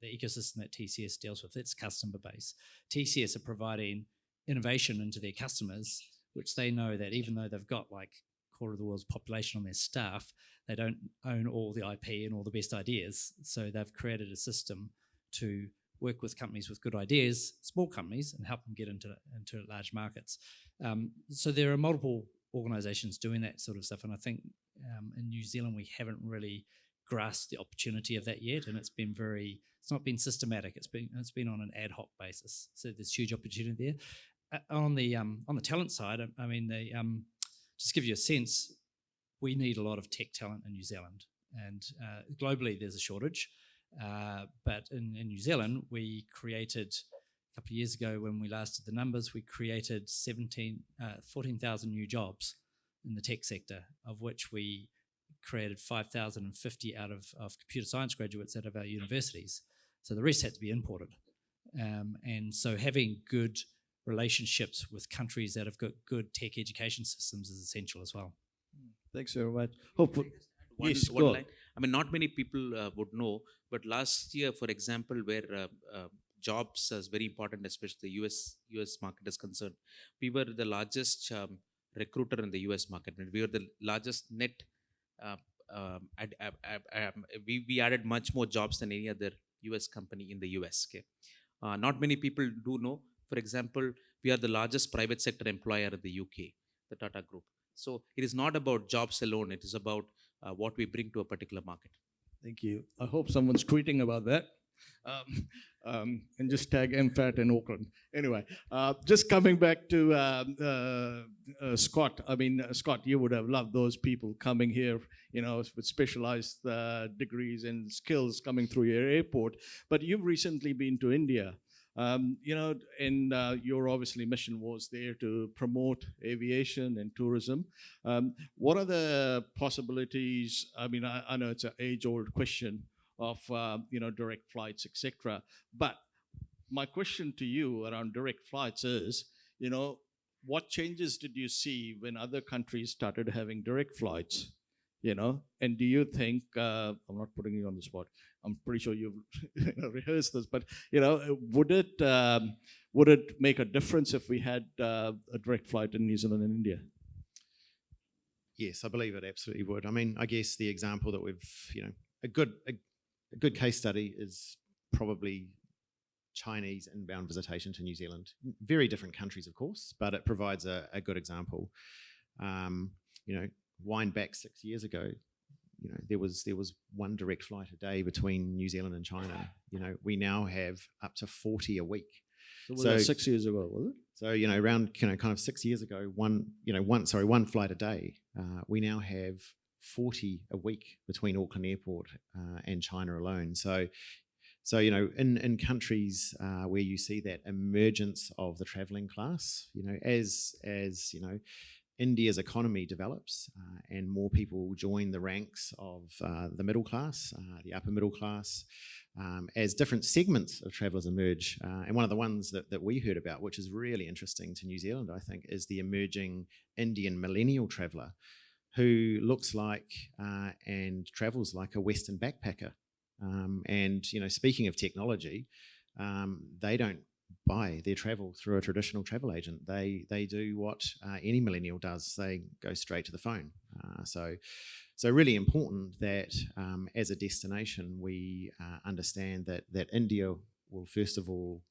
ecosystem that TCS deals with, its customer base. TCS are providing innovation into their customers, which they know that even though they've got like a quarter of the world's population on their staff, they don't own all the IP and all the best ideas. So they've created a system to work with companies with good ideas, small companies, and help them get into large markets. So there are multiple organizations doing that sort of stuff. And I think in New Zealand, we haven't really grasped the opportunity of that yet. And it's not been systematic. It's been on an ad hoc basis. So there's huge opportunity there. On the talent side, I mean, just to give you a sense, we need a lot of tech talent in New Zealand, and globally there's a shortage. But in New Zealand, we created a couple of years ago, when we last did the numbers, we created 14,000 new jobs in the tech sector, of which we created 5,050 out of computer science graduates out of our universities. So the rest had to be imported. And so having good relationships with countries that have got good tech education systems is essential as well. Thanks very much. Hopefully, one line. I mean, not many people would know, but last year, for example, where jobs is very important, especially the US market is concerned, we were the largest recruiter in the US market. We were the largest net we added much more jobs than any other US company in the US. Okay? Not many people do know. For example, we are the largest private sector employer in the UK, the Tata Group. So it is not about jobs alone. It is about what we bring to a particular market. Thank you. I hope someone's tweeting about that. And just tag MFAT in Auckland. Anyway, just coming back to Scott. I mean, Scott, you would have loved those people coming here, you know, with specialized degrees and skills coming through your airport. But you've recently been to India. You know, and your obviously mission was there to promote aviation and tourism. What are the possibilities? I mean, I know it's an age-old question of you know, direct flights, etc. But my question to you around direct flights is, you know, what changes did you see when other countries started having direct flights? You know, and do you think, I'm not putting you on the spot, I'm pretty sure you've rehearsed this, but you know, would it make a difference if we had a direct flight in New Zealand and India? Yes, I believe it absolutely would. I mean, I guess the example that we've, you know, a good case study is probably Chinese inbound visitation to New Zealand. Very different countries, of course, but it provides a good example. You know, wind back 6 years ago, you know, there was one direct flight a day between New Zealand and China. You know, we now have up to 40 a week. So was that 6 years ago, was it? So, you know, around, you know, kind of 6 years ago, one flight a day. We now have 40 a week between Auckland Airport and China alone. So you know, in countries where you see that emergence of the travelling class, you know, as you know, India's economy develops and more people join the ranks of the middle class, the upper middle class, as different segments of travellers emerge. And one of the ones that we heard about, which is really interesting to New Zealand, I think, is the emerging Indian millennial traveller who looks like and travels like a Western backpacker. And, you know, speaking of technology, they don't buy their travel through a traditional travel agent. They do what any millennial does. They go straight to the phone. So really important that as a destination, we understand that India will first of all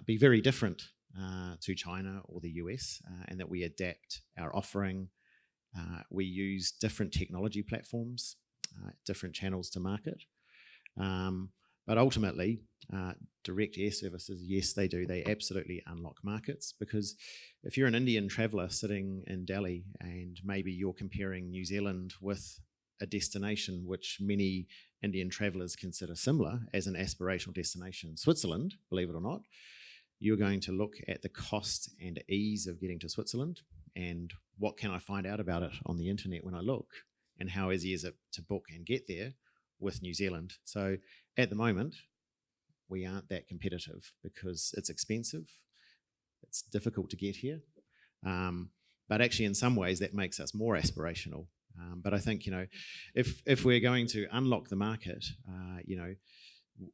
be very different to China or the US, and that we adapt our offering. We use different technology platforms, different channels to market. But ultimately, direct air services, yes, they do. They absolutely unlock markets, because if you're an Indian traveller sitting in Delhi and maybe you're comparing New Zealand with a destination which many Indian travellers consider similar as an aspirational destination, Switzerland, believe it or not, you're going to look at the cost and ease of getting to Switzerland and what can I find out about it on the internet when I look, and how easy is it to book and get there with New Zealand. So at the moment, we aren't that competitive because it's expensive, it's difficult to get here, but actually in some ways that makes us more aspirational. But I think, you know, if we're going to unlock the market, you know,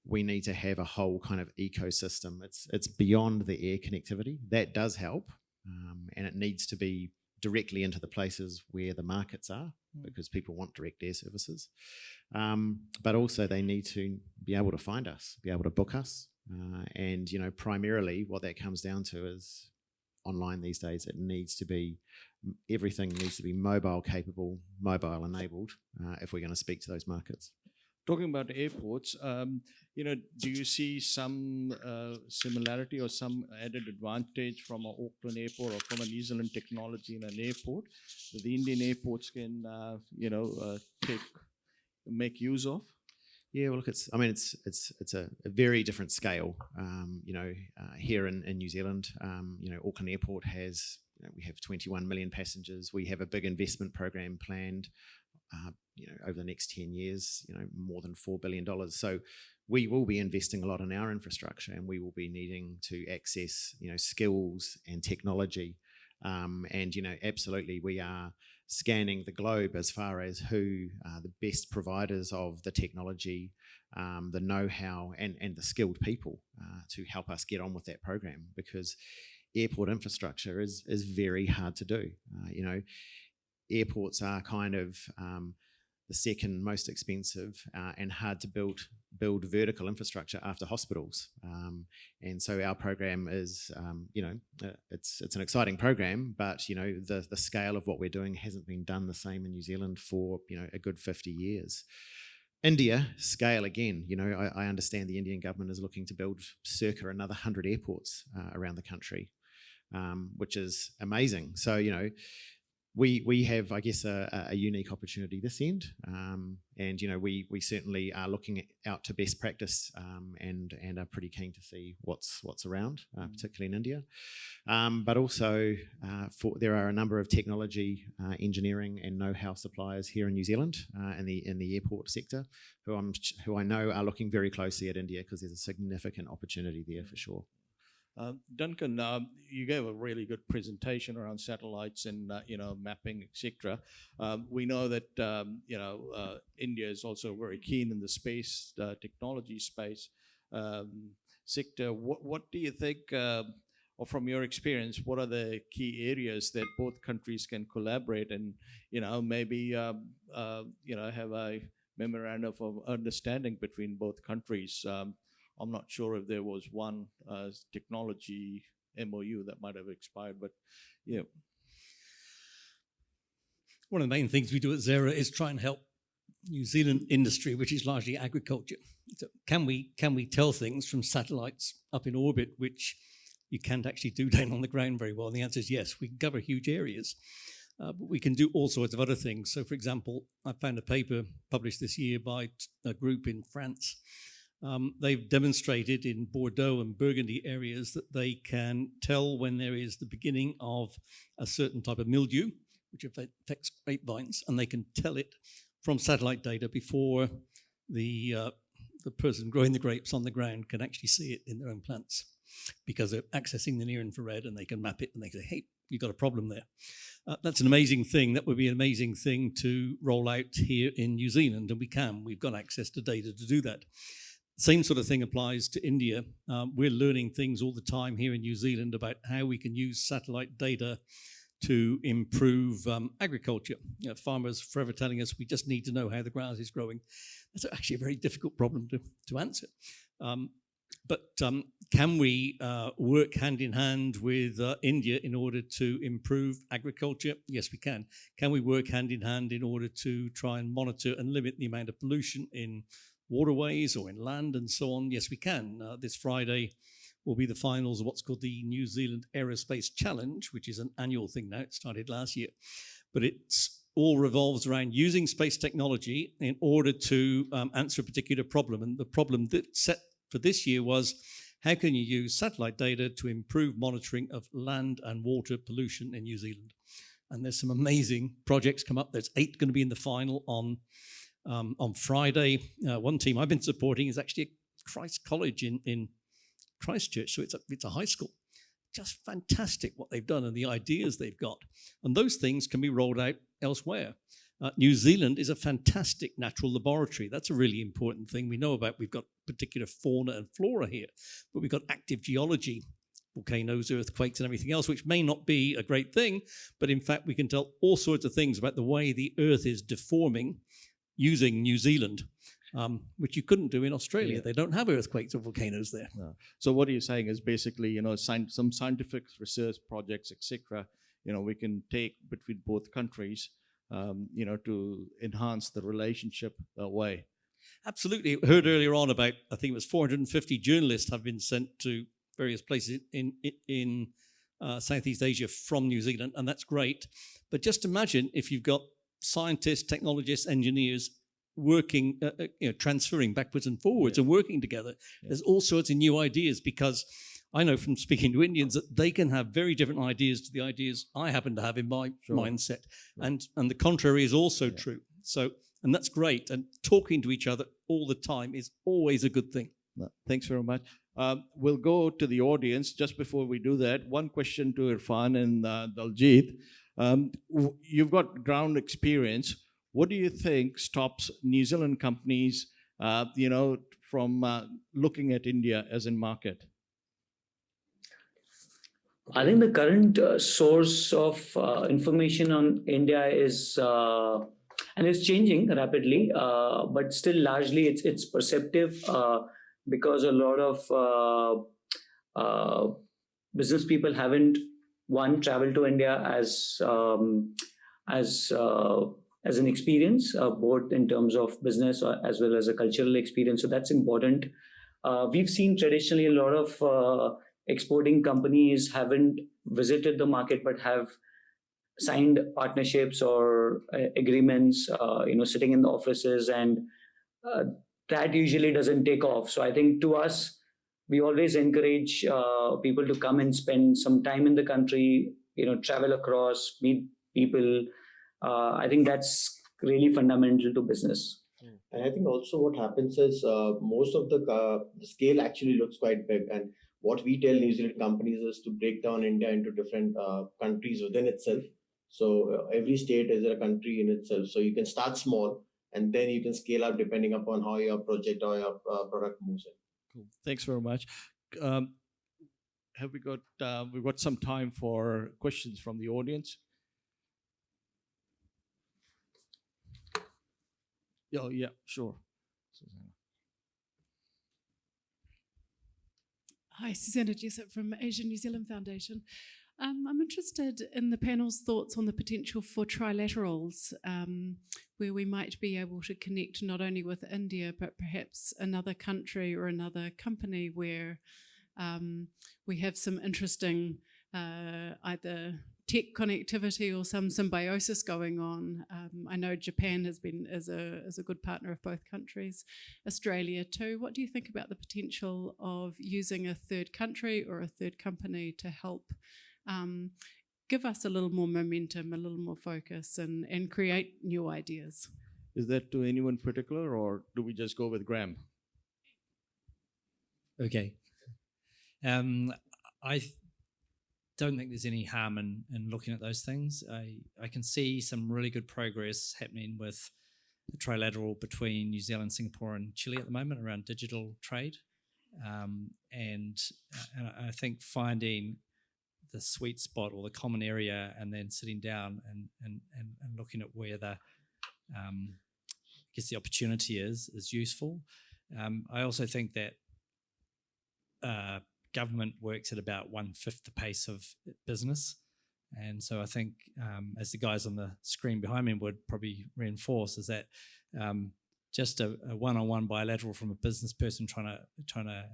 we need to have a whole kind of ecosystem. It's beyond the air connectivity. That does help, and it needs to be directly into the places where the markets are, because people want direct air services. But also they need to be able to find us, be able to book us. And, you know, primarily what that comes down to is online these days. Everything needs to be mobile capable, mobile enabled, if we're going to speak to those markets. Talking about airports, you know, do you see some similarity or some added advantage from an Auckland airport or from a New Zealand technology in an airport that the Indian airports can, you know, make use of? Yeah, well, look, it's a very different scale. You know, here in New Zealand, you know, Auckland Airport has, you know, we have 21 million passengers. We have a big investment program planned. You know, over the next 10 years, you know, more than $4 billion. So we will be investing a lot in our infrastructure, and we will be needing to access, you know, skills and technology. And, you know, absolutely, we are scanning the globe as far as who are the best providers of the technology, the know-how and the skilled people to help us get on with that program, because airport infrastructure is very hard to do. You know, airports are kind of the second most expensive and hard to build vertical infrastructure after hospitals. And so our program is, it's an exciting program, but the scale of what we're doing hasn't been done the same in New Zealand for a good 50 years. India, scale again. I understand the Indian government is looking to build circa another 100 airports around the country, which is amazing. So, we have, I guess, a unique opportunity this end, and we certainly are looking out to best practice, and are pretty keen to see what's around, particularly in India. But also, there are a number of technology, engineering, and know-how suppliers here in New Zealand in the airport sector, who I know are looking very closely at India because there's a significant opportunity there for sure. Duncan, you gave a really good presentation around satellites and mapping, etc. We know that India is also very keen in the space technology space sector. What do you think, or from your experience, what are the key areas that both countries can collaborate and maybe have a memorandum of understanding between both countries? I'm not sure if there was one technology MOU that might have expired, but yeah. One of the main things we do at Xerra is try and help New Zealand industry, which is largely agriculture. So can we tell things from satellites up in orbit, which you can't actually do down on the ground very well? And the answer is yes. We can cover huge areas, but we can do all sorts of other things. So, for example, I found a paper published this year by a group in France. They've demonstrated in Bordeaux and Burgundy areas that they can tell when there is the beginning of a certain type of mildew, which affects grapevines, and they can tell it from satellite data before the person growing the grapes on the ground can actually see it in their own plants, because they're accessing the near infrared and they can map it and they say, hey, you've got a problem there. That's an amazing thing. That would be an amazing thing to roll out here in New Zealand, and we can. We've got access to data to do that. Same sort of thing applies to India. We're learning things all the time here in New Zealand about how we can use satellite data to improve agriculture. Farmers forever telling us we just need to know how the grass is growing. That's actually a very difficult problem to answer. But can we work hand in hand with India in order to improve agriculture? Yes, we can. Can we work hand in hand in order to try and monitor and limit the amount of pollution in waterways or in land and so on? Yes, we can. This Friday will be the finals of what's called the New Zealand Aerospace Challenge, which is an annual thing now. It started last year. But it's all revolves around using space technology in order to answer a particular problem. And the problem that set for this year was, how can you use satellite data to improve monitoring of land and water pollution in New Zealand? And there's some amazing projects come up. There's 8 going to be in the final on Friday. One team I've been supporting is actually at Christ College in Christchurch, so it's a high school. Just fantastic what they've done and the ideas they've got. And those things can be rolled out elsewhere. New Zealand is a fantastic natural laboratory. That's a really important thing we know about. We've got particular fauna and flora here, but we've got active geology, volcanoes, earthquakes, and everything else, which may not be a great thing, but in fact we can tell all sorts of things about the way the earth is deforming using New Zealand, which you couldn't do in Australia. Yeah. They don't have earthquakes or volcanoes there. No. So what you're saying is basically, some scientific research projects, etc., we can take between both countries, to enhance the relationship that way. Absolutely. I heard earlier on about, I think it was 450 journalists have been sent to various places in Southeast Asia from New Zealand, and that's great. But just imagine if you've got scientists, technologists, engineers working, transferring backwards and forwards and working together. Yeah. There's all sorts of new ideas, because I know from speaking to Indians that they can have very different ideas to the ideas I happen to have in my mindset. Sure. And the contrary is also true. So, and that's great. And talking to each other all the time is always a good thing. Thanks very much. We'll go to the audience. Just before we do that, one question to Irfan and Daljit. You've got ground experience. What do you think stops New Zealand companies, from looking at India as a market? I think the current source of information on India is, and it's changing rapidly, but still largely it's perceptive because a lot of business people haven't traveled to India as an experience, both in terms of business as well as a cultural experience. So that's important. We've seen traditionally a lot of exporting companies haven't visited the market but have signed partnerships or agreements, sitting in the offices, and that usually doesn't take off. So I think to us, we always encourage people to come and spend some time in the country, travel across, meet people. I think that's really fundamental to business. And I think also what happens is most of the scale actually looks quite big. And what we tell New Zealand companies is to break down India into different countries within itself. So every state is a country in itself. So you can start small and then you can scale up depending upon how your project or your product moves in. Cool. Thanks very much. Have we got we've got some time for questions from the audience? Yeah, sure. Hi, Susanna Jessup from Asia New Zealand Foundation. I'm interested in the panel's thoughts on the potential for trilaterals, where we might be able to connect not only with India, but perhaps another country or another company where we have some interesting either tech connectivity or some symbiosis going on. I know Japan is a good partner of both countries, Australia too. What do you think about the potential of using a third country or a third company to help give us a little more momentum, a little more focus, and create new ideas? Is that to anyone particular, or do we just go with Graeme? Okay. I don't think there's any harm in looking at those things. I can see some really good progress happening with the trilateral between New Zealand, Singapore, and Chile at the moment around digital trade. And I think finding the sweet spot or the common area and then sitting down and looking at where the the opportunity is useful. I also think that government works at about 1/5 the pace of business. And so I think, as the guys on the screen behind me would probably reinforce, is that just a one-on-one bilateral from a business person trying to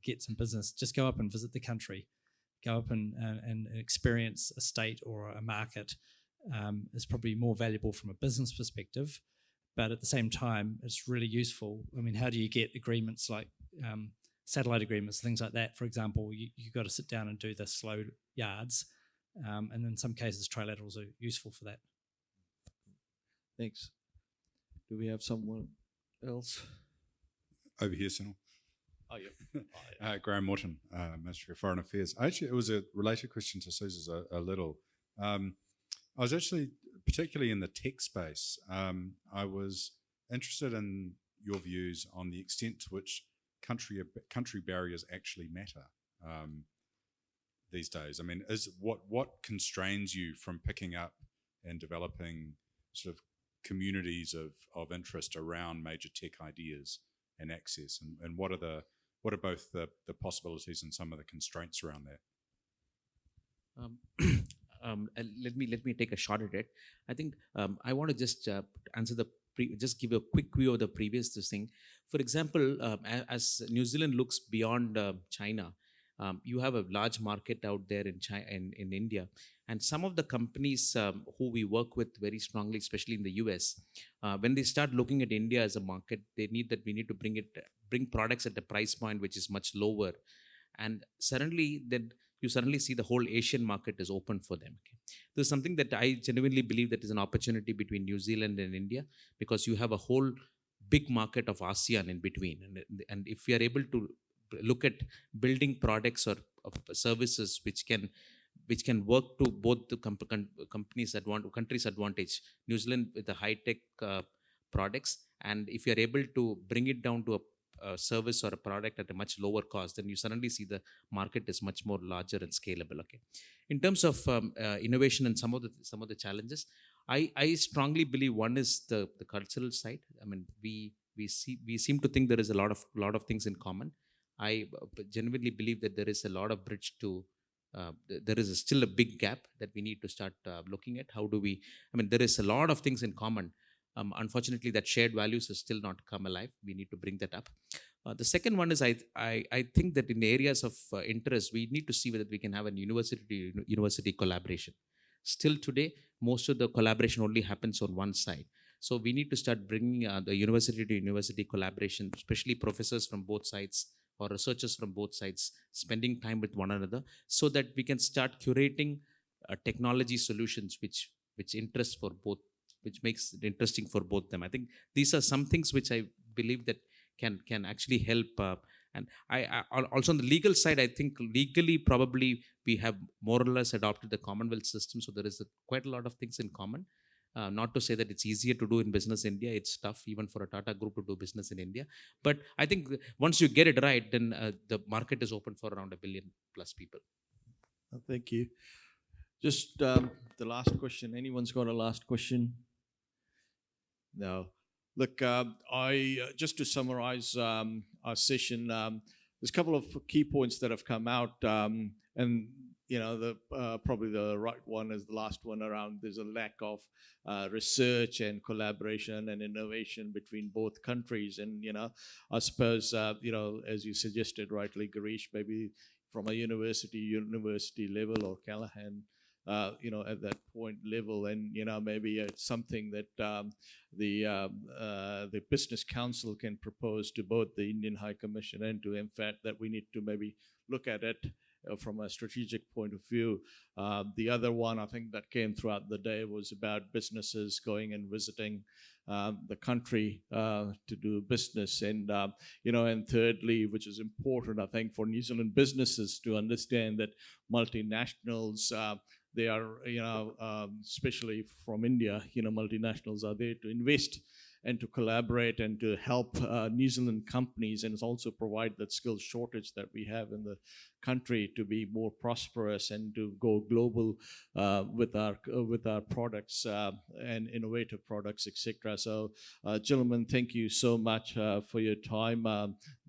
get some business, just go up and visit the country, go up and experience a state or a market is probably more valuable from a business perspective. But at the same time, it's really useful. I mean, how do you get agreements like satellite agreements, things like that? For example, you've got to sit down and do the slow yards. And in some cases, trilaterals are useful for that. Thanks. Do we have someone else? Over here, Sunil. Oh, yeah. Graeme Morton, Ministry of Foreign Affairs. Actually, it was a related question to Suze's a little. I was actually, particularly in the tech space, I was interested in your views on the extent to which country barriers actually matter these days. I mean, what constrains you from picking up and developing sort of communities of interest around major tech ideas and access, and what are both the possibilities and some of the constraints around that? Let me take a shot at it. I think I want to just answer just give a quick view of the previous thing. For example, as New Zealand looks beyond China, you have a large market out there in China and in India, and some of the companies who we work with very strongly, especially in the US, when they start looking at India as a market, we need to bring products at a price point which is much lower, and you suddenly see the whole Asian market is open for them. Okay? This is something that I genuinely believe that is an opportunity between New Zealand and India, because you have a whole big market of ASEAN in between, and if we are able to look at building products or services which can work to both the countries' advantage. New Zealand with the high tech products, and if you are able to bring it down to a service or a product at a much lower cost, then you suddenly see the market is much more larger and scalable. Okay, in terms of innovation and some of the challenges, I strongly believe one is the cultural side. I mean, we seem to think there is a lot of things in common. I genuinely believe that there is a lot of bridge to. There is still a big gap that we need to start looking at. How do we? I mean, there is a lot of things in common. Unfortunately, that shared values has still not come alive. We need to bring that up. The second one is I think that in areas of interest, we need to see whether we can have a university collaboration. Still today, most of the collaboration only happens on one side. So we need to start bringing the university to university collaboration, especially professors from both sides or researchers from both sides, spending time with one another, so that we can start curating technology solutions which interest for both, which makes it interesting for both them. I think these are some things which I believe that can actually help. And I also on the legal side, I think legally probably we have more or less adopted the Commonwealth system, so there is quite a lot of things in common. Not to say that it's easier to do in business India. It's tough even for a Tata group to do business in India. But I think once you get it right, then the market is open for around 1 billion plus people. Thank you. Just the last question. Anyone's got a last question? No. Look, just to summarize our session, there's a couple of key points that have come out, and probably the right one is the last one around. There's a lack of research and collaboration and innovation between both countries, and I suppose as you suggested rightly, Girish, maybe from a university level, or Callahan, at that point level, and maybe it's something that the Business Council can propose to both the Indian High Commission and to MFAT, that we need to maybe look at it from a strategic point of view. The other one I think that came throughout the day was about businesses going and visiting the country to do business, and and thirdly, which is important, I think, for New Zealand businesses to understand that multinationals, they are, especially from India, multinationals are there to invest and to collaborate and to help New Zealand companies, and it's also provide that skill shortage that we have in the country to be more prosperous and to go global with our products and innovative products, etc. So, gentlemen, thank you so much for your time.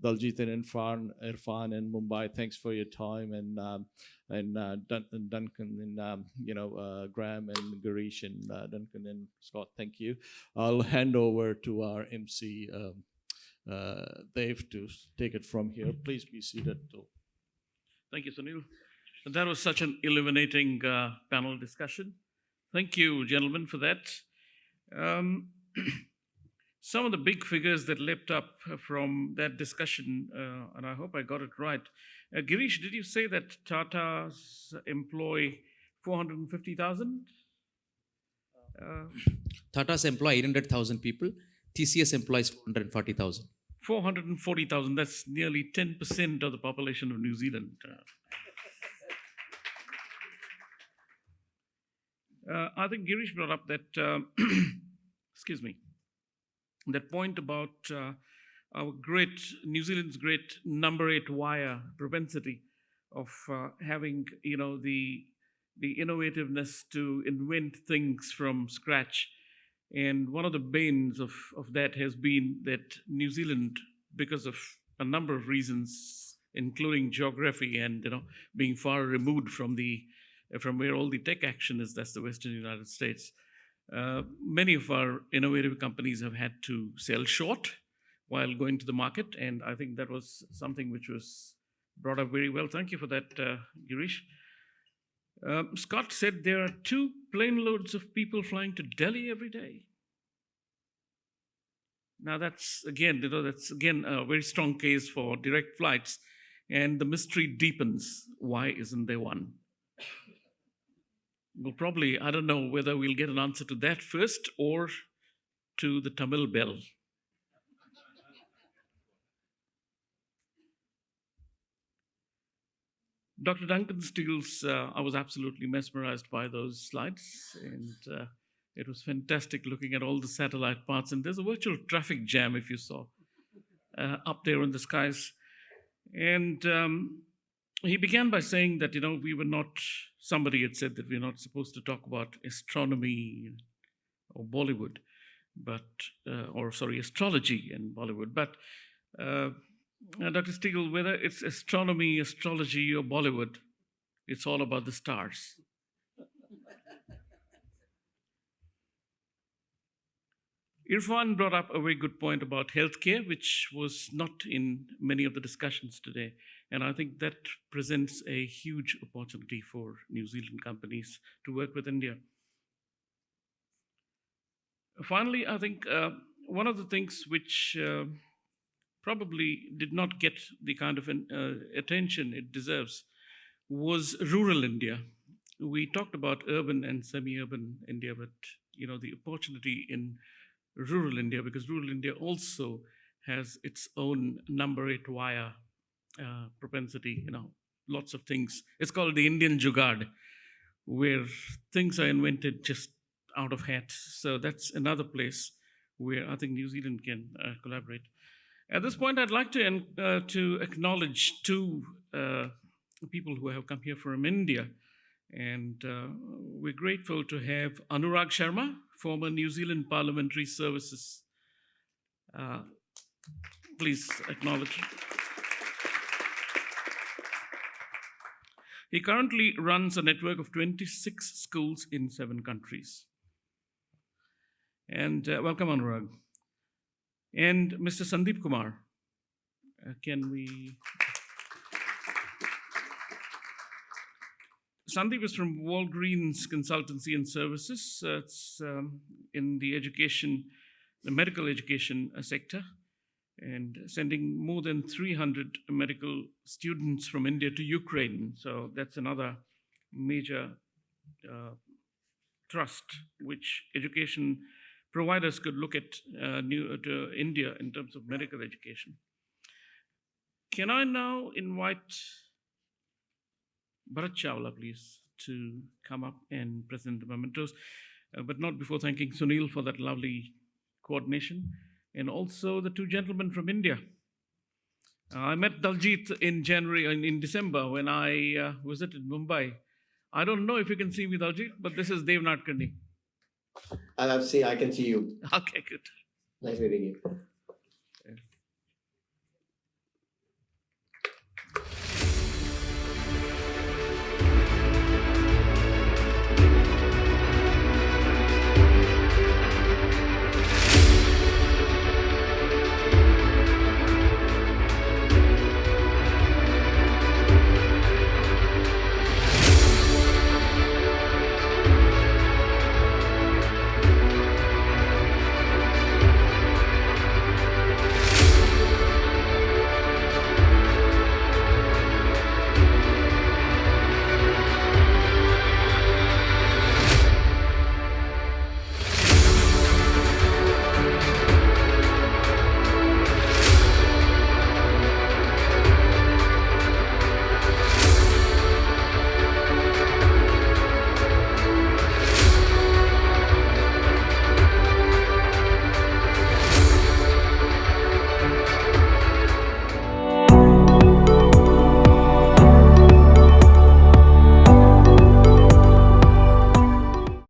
Daljit and Irfan and Mumbai, thanks for your time, and Duncan and Graeme and Girish and Duncan and Scott, thank you. I'll hand over to our MC Dave to take it from here. Please be seated. Thank you, Sunil. That was such an illuminating panel discussion. Thank you, gentlemen, for that. Some of the big figures that leapt up from that discussion, and I hope I got it right. Girish, did you say that Tata's employ 450,000? Tata's employ 800,000 people. TCS employs 440,000. 440,000, that's nearly 10% of the population of New Zealand. I think Girish brought up that, excuse me, that point about our New Zealand's great number 8 wire propensity of having, the innovativeness to invent things from scratch. And one of the banes of that has been that New Zealand, because of a number of reasons, including geography and being far removed from where all the tech action is, that's the Western United States, many of our innovative companies have had to sell short while going to the market, and I think that was something which was brought up very well. Thank you for that, Girish. Scott said there are 2 plane loads of people flying to Delhi every day. Now that's again a very strong case for direct flights, and the mystery deepens. Why isn't there one? Well, probably, I don't know whether we'll get an answer to that first or to the Tamil bell. Dr. Duncan Steele's, I was absolutely mesmerized by those slides, and it was fantastic looking at all the satellite parts. And there's a virtual traffic jam, if you saw, up there in the skies. And he began by saying that, we were not, somebody had said that we're not supposed to talk about astronomy or Bollywood, astrology and Bollywood. But Dr. Steele, whether it's astronomy, astrology, or Bollywood, it's all about the stars. Irfan brought up a very good point about healthcare, which was not in many of the discussions today. And I think that presents a huge opportunity for New Zealand companies to work with India. Finally, I think one of the things which probably did not get the kind of attention it deserves was rural India. We talked about urban and semi-urban India, but the opportunity in rural India, because rural India also has its own number 8 wire propensity, lots of things. It's called the Indian Jugaad, where things are invented just out of hat. So that's another place where I think New Zealand can collaborate. At this point, I'd like to acknowledge 2 people who have come here from India. And we're grateful to have Anurag Sharma, former New Zealand Parliamentary Services. Please acknowledge. He currently runs a network of 26 schools in 7 countries. And welcome, Anurag. And Mr. Sandeep Kumar. Can we... Sandeep is from Walgreens Consultancy and Services. It's in the medical education sector, and sending more than 300 medical students from India to Ukraine. So that's another major thrust which education providers could look at to India in terms of medical education. Can I now invite Bharat Chawla, please, to come up and present the mementos, but not before thanking Sunil for that lovely coordination, and also the 2 gentlemen from India. I met Daljit in December when I visited Mumbai. I don't know if you can see me, Daljit, but this is Devnath Karni. I can see you. Okay, good. Nice meeting you.